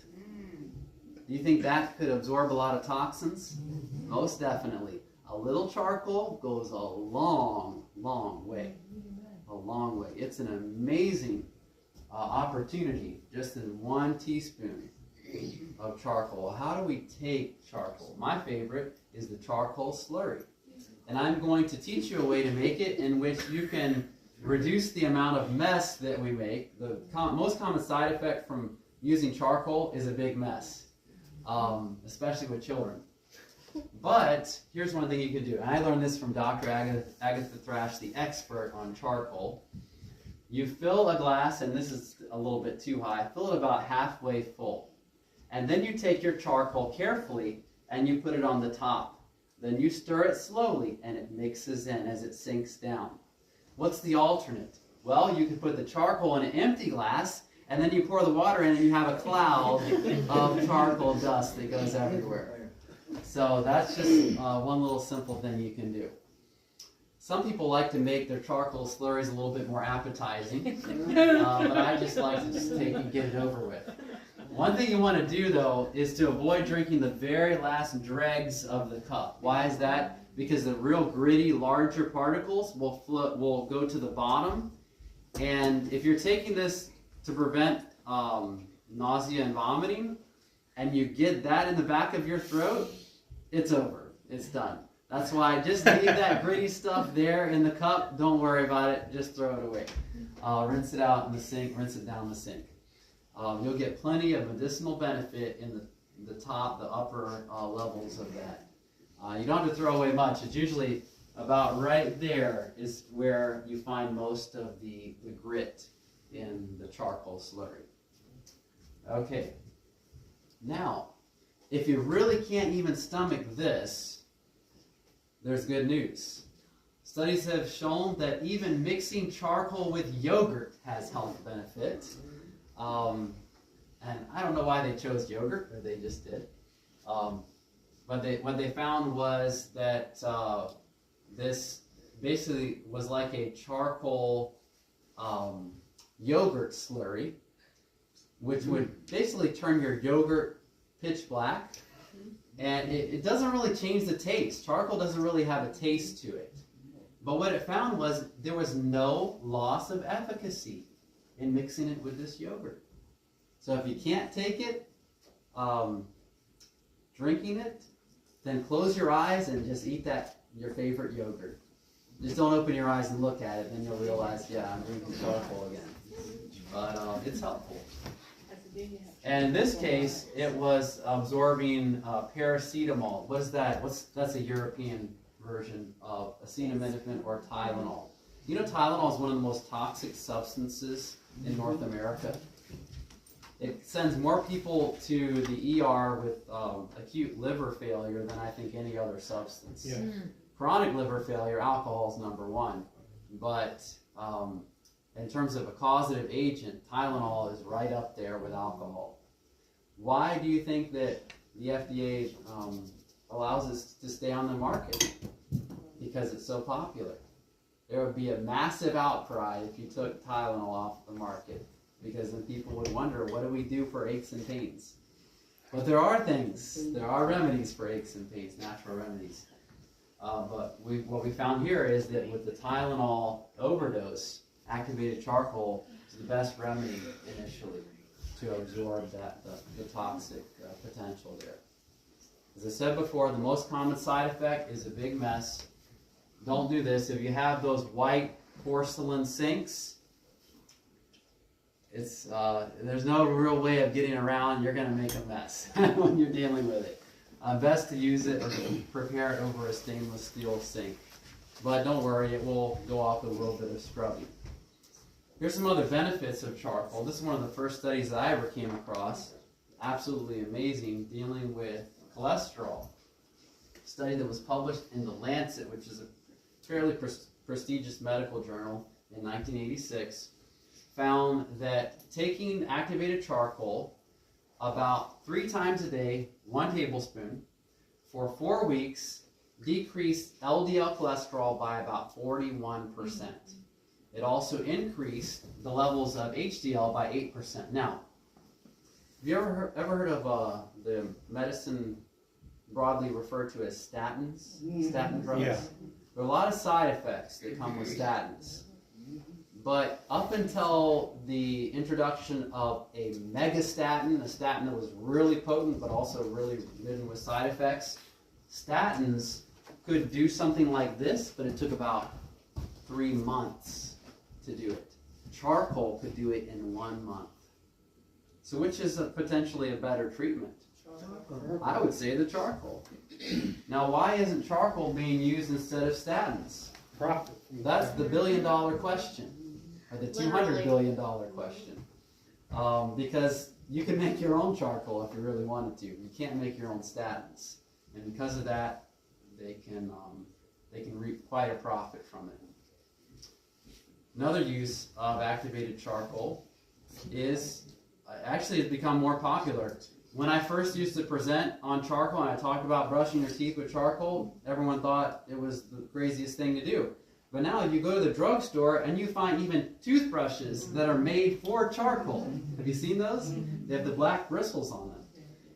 Do you think that could absorb a lot of toxins? Most definitely. A little charcoal goes a long, long way. A long way. It's an amazing opportunity just in 1 teaspoon of charcoal. How do we take charcoal? My favorite is the charcoal slurry. And I'm going to teach you a way to make it in which you can reduce the amount of mess that we make. The most common side effect from using charcoal is a big mess, especially with children. But here's one thing you can do. And I learned this from Dr. Agatha Thrash, the expert on charcoal. You fill a glass, and this is a little bit too high, fill it about halfway full. And then you take your charcoal carefully and you put it on the top. Then you stir it slowly and it mixes in as it sinks down. What's the alternate? Well, you could put the charcoal in an empty glass and then you pour the water in and you have a cloud of charcoal dust that goes everywhere. So that's just one little simple thing you can do. Some people like to make their charcoal slurries a little bit more appetizing, but I just like to just take and get it over with. One thing you want to do, though, is to avoid drinking the very last dregs of the cup. Why is that? because the real gritty, larger particles will go to the bottom. And if you're taking this to prevent nausea and vomiting, and you get that in the back of your throat, it's over. It's done. That's why just leave that gritty stuff there in the cup. Don't worry about it. Just throw it away. Rinse it out in the sink. Rinse it down the sink. You'll get plenty of medicinal benefit in the upper levels of that. You don't have to throw away much. It's usually about right there is where you find most of the grit in the charcoal slurry. Okay. Now, if you really can't even stomach this, there's good news. Studies have shown that even mixing charcoal with yogurt has health benefits. And I don't know why they chose yogurt, or they just did. But what they found was that this basically was like a charcoal yogurt slurry, which would basically turn your yogurt pitch black. And it doesn't really change the taste. Charcoal doesn't really have a taste to it. But what it found was there was no loss of efficacy in mixing it with this yogurt. So if you can't take it, drinking it, then close your eyes and just eat your favorite yogurt. Just don't open your eyes and look at it, then you'll realize, yeah, I'm drinking charcoal again. But it's helpful. And in this case, it was absorbing paracetamol. What is that? That's a European version of acetaminophen or Tylenol. You know, Tylenol is one of the most toxic substances in North America. It sends more people to the ER with acute liver failure than I think any other substance. Yeah. Chronic liver failure, alcohol is number one. But in terms of a causative agent, Tylenol is right up there with alcohol. Why do you think that the FDA allows us to stay on the market? Because it's so popular. There would be a massive outcry if you took Tylenol off the market, because then people would wonder, what do we do for aches and pains? But there are remedies for aches and pains, natural remedies. But what we found here is that with the Tylenol overdose, activated charcoal is the best remedy initially to absorb the toxic potential there. As I said before, the most common side effect is a big mess. Don't do this. If you have those white porcelain sinks, there's no real way of getting around. You're going to make a mess when you're dealing with it. Best to use it or prepare it over a stainless steel sink. But don't worry, it will go off with a little bit of scrubbing. Here's some other benefits of charcoal. This is one of the first studies that I ever came across. Absolutely amazing, dealing with cholesterol. A study that was published in The Lancet, which is a fairly prestigious medical journal in 1986, found that taking activated charcoal about 3 times a day, 1 tablespoon, for 4 weeks, decreased LDL cholesterol by about 41%. It also increased the levels of HDL by 8%. Now, have you ever heard of the medicine broadly referred to as statins? Statin drugs? Yeah. There are a lot of side effects that come with statins. But up until the introduction of a megastatin, a statin that was really potent but also really ridden with side effects, statins could do something like this, but it took about 3 months to do it. Charcoal could do it in 1 month. So which is potentially a better treatment? I would say the charcoal. Now, why isn't charcoal being used instead of statins? Profit. That's the billion-dollar question, or the $200 billion question. Because you can make your own charcoal if you really wanted to. You can't make your own statins, and because of that, they can reap quite a profit from it. Another use of activated charcoal is actually it's become more popular. When I first used to present on charcoal and I talked about brushing your teeth with charcoal, everyone thought it was the craziest thing to do. But now you go to the drugstore and you find even toothbrushes that are made for charcoal. Have you seen those? They have the black bristles on them.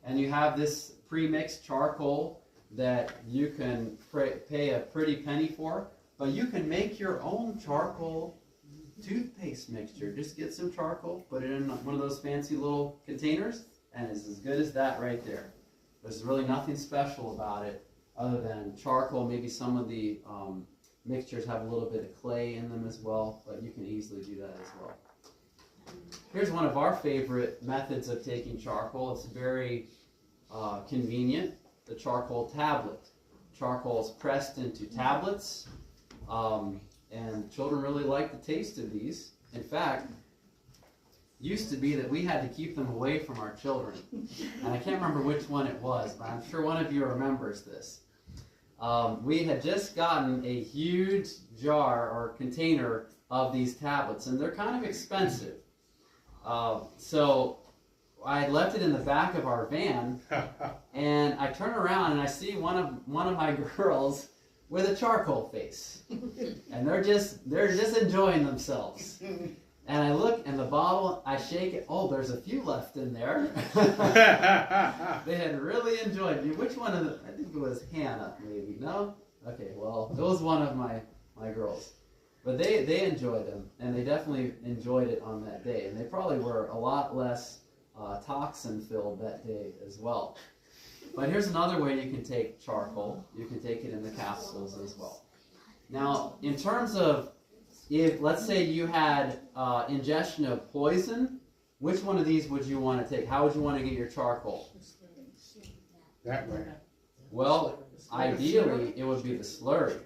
And you have this pre-mixed charcoal that you can pay a pretty penny for, but you can make your own charcoal toothpaste mixture. Just get some charcoal, put it in one of those fancy little containers, and it's as good as that right there. There's really nothing special about it other than charcoal. Maybe some of the mixtures have a little bit of clay in them as well, but you can easily do that as well. Here's one of our favorite methods of taking charcoal. It's very convenient, the charcoal tablet. Charcoal is pressed into tablets, and children really like the taste of these. In fact, used to be that we had to keep them away from our children. And I can't remember which one it was, but I'm sure one of you remembers this. We had just gotten a huge jar or container of these tablets, and they're kind of expensive. So I had left it in the back of our van, and I turn around and I see one of my girls with a charcoal face, and they're just enjoying themselves. And I look, and the bottle, I shake it. Oh, there's a few left in there. They had really enjoyed it. Which one of them? I think it was Hannah, maybe. No? Okay, well, it was one of my girls. But they enjoyed them, and they definitely enjoyed it on that day. And they probably were a lot less toxin-filled that day as well. But here's another way you can take charcoal. You can take it in the capsules as well. Now, in terms of, if let's say you had ingestion of poison, which one of these would you want to take? How would you want to get your charcoal? That way. Well, ideally, it would be the slurry.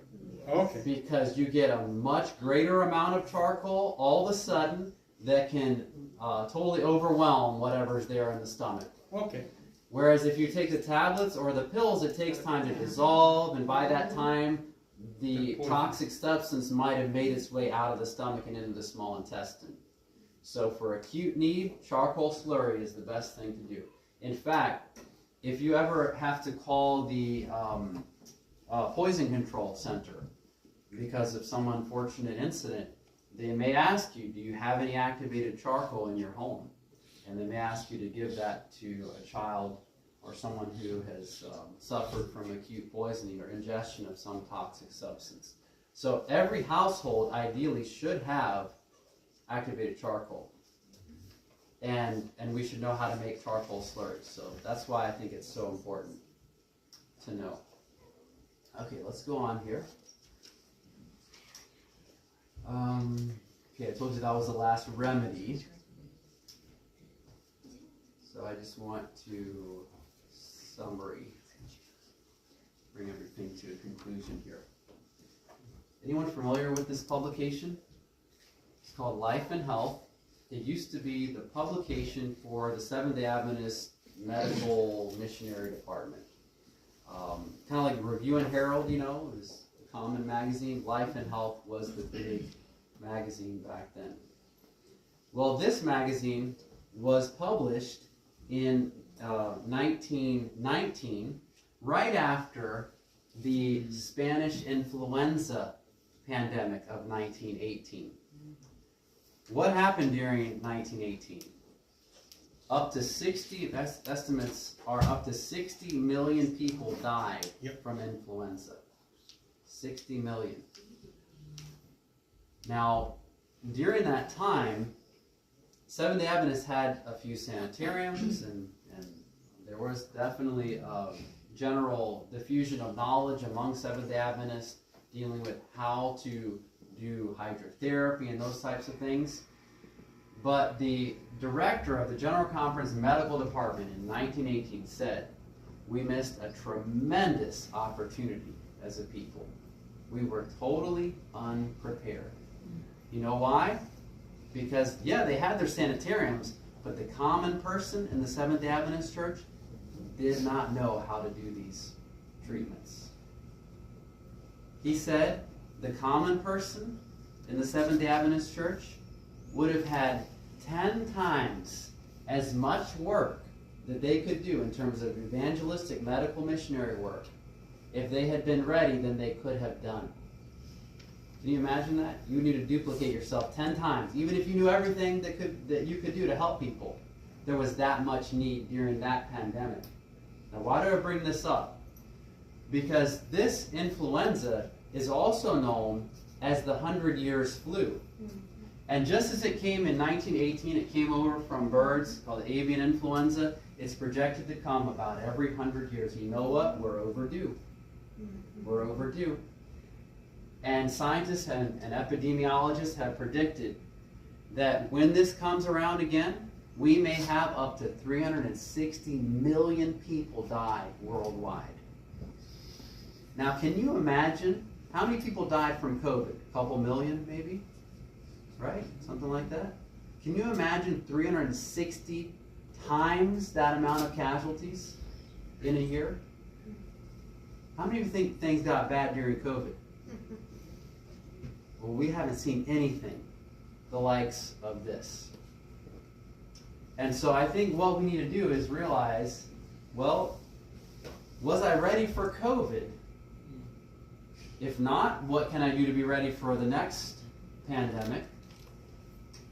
Okay. Because you get a much greater amount of charcoal all of a sudden that can totally overwhelm whatever's there in the stomach. Okay. Whereas if you take the tablets or the pills, it takes time to dissolve, and by that time, the toxic substance might have made its way out of the stomach and into the small intestine. So for acute need, charcoal slurry is the best thing to do. In fact, if you ever have to call the poison control center because of some unfortunate incident, they may ask you, do you have any activated charcoal in your home? And they may ask you to give that to a child or someone who has suffered from acute poisoning or ingestion of some toxic substance. So every household ideally should have activated charcoal. And we should know how to make charcoal slurries. So that's why I think it's so important to know. Okay, let's go on here. Okay, I told you that was the last remedy. So I just want to bring everything to a conclusion here. Anyone familiar with this publication? It's called Life and Health. It used to be the publication for the Seventh-day Adventist Medical Missionary Department. Kind of like Review and Herald, you know, is a common magazine. Life and Health was the big magazine back then. Well, this magazine was published in 1919, right after the Spanish influenza pandemic of 1918. What happened during 1918? Up to 60, estimates are up to 60 million people died from influenza. 60 million. Now, during that time, Seventh-day Adventists had a few sanitariums, and there was definitely a general diffusion of knowledge among Seventh-day Adventists dealing with how to do hydrotherapy and those types of things. But the director of the General Conference Medical Department in 1918 said, we missed a tremendous opportunity as a people. We were totally unprepared. You know why? Because, yeah, they had their sanitariums, but the common person in the Seventh-day Adventist Church did not know how to do these treatments. He said the common person in the Seventh-day Adventist Church would have had 10 times as much work that they could do in terms of evangelistic medical missionary work if they had been ready than they could have done. Can you imagine that? You would need to duplicate yourself 10 times. Even if you knew everything that you could do to help people, there was that much need during that pandemic. Now, why do I bring this up? because this influenza is also known as the 100 Years flu. And just as it came in 1918, it came over from birds called avian influenza. It's projected to come about every 100 years. You know what? We're overdue. We're overdue. And scientists and epidemiologists have predicted that when this comes around again, we may have up to 360 million people die worldwide. Now, can you imagine how many people died from COVID? A couple million, maybe? Right? Something like that? Can you imagine 360 times that amount of casualties in a year? How many of you think things got bad during COVID? Well, we haven't seen anything the likes of this. And so I think what we need to do is realize, well, was I ready for COVID? If not, what can I do to be ready for the next pandemic?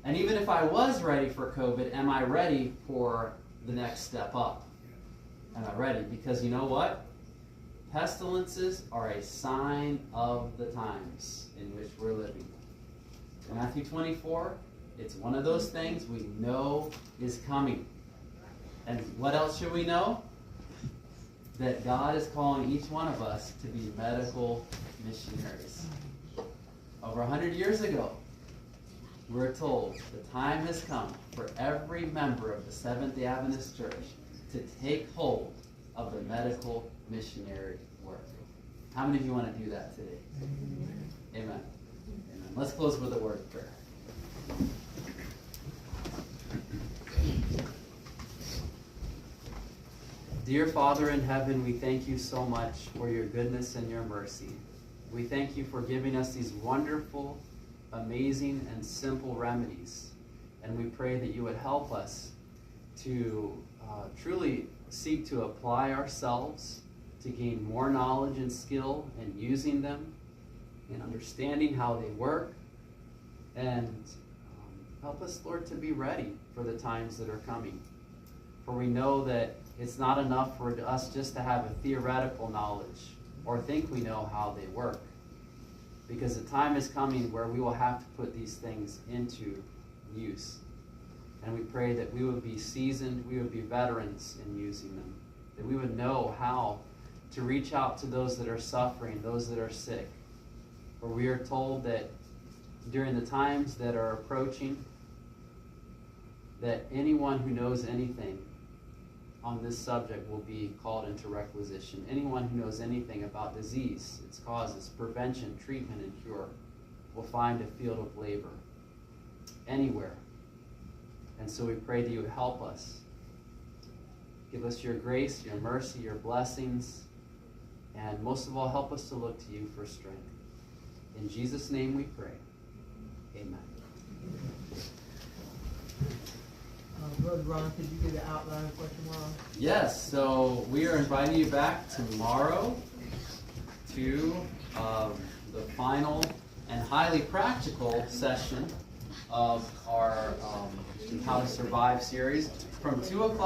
And even if I was ready for COVID, am I ready for the next step up? Am I ready? Because you know what? Pestilences are a sign of the times in which we're living. In Matthew 24, it's one of those things we know is coming. And what else should we know? That God is calling each one of us to be medical missionaries. Over 100 years ago, we're told the time has come for every member of the Seventh-day Adventist Church to take hold of the medical missionary work. How many of you want to do that today? Amen. Amen. Amen. Let's close with a word of prayer. Dear Father in heaven, we thank you so much for your goodness and your mercy. We thank you for giving us these wonderful, amazing, and simple remedies. And we pray that you would help us to truly seek to apply ourselves to gain more knowledge and skill in using them, in understanding how they work, and help us, Lord, to be ready for the times that are coming. For we know that it's not enough for us just to have a theoretical knowledge or think we know how they work. Because the time is coming where we will have to put these things into use. And we pray that we would be seasoned, we would be veterans in using them. That we would know how to reach out to those that are suffering, those that are sick. For we are told that during the times that are approaching, that anyone who knows anything on this subject will be called into requisition. Anyone who knows anything about disease, its causes, prevention, treatment, and cure will find a field of labor anywhere. And so we pray that you would help us. Give us your grace, your mercy, your blessings, and most of all, help us to look to you for strength. In Jesus' name we pray. Amen. Brother Ron, could you get an outline for tomorrow? Yes, so we are inviting you back tomorrow to the final and highly practical session of our How to Survive series from 2 o'clock.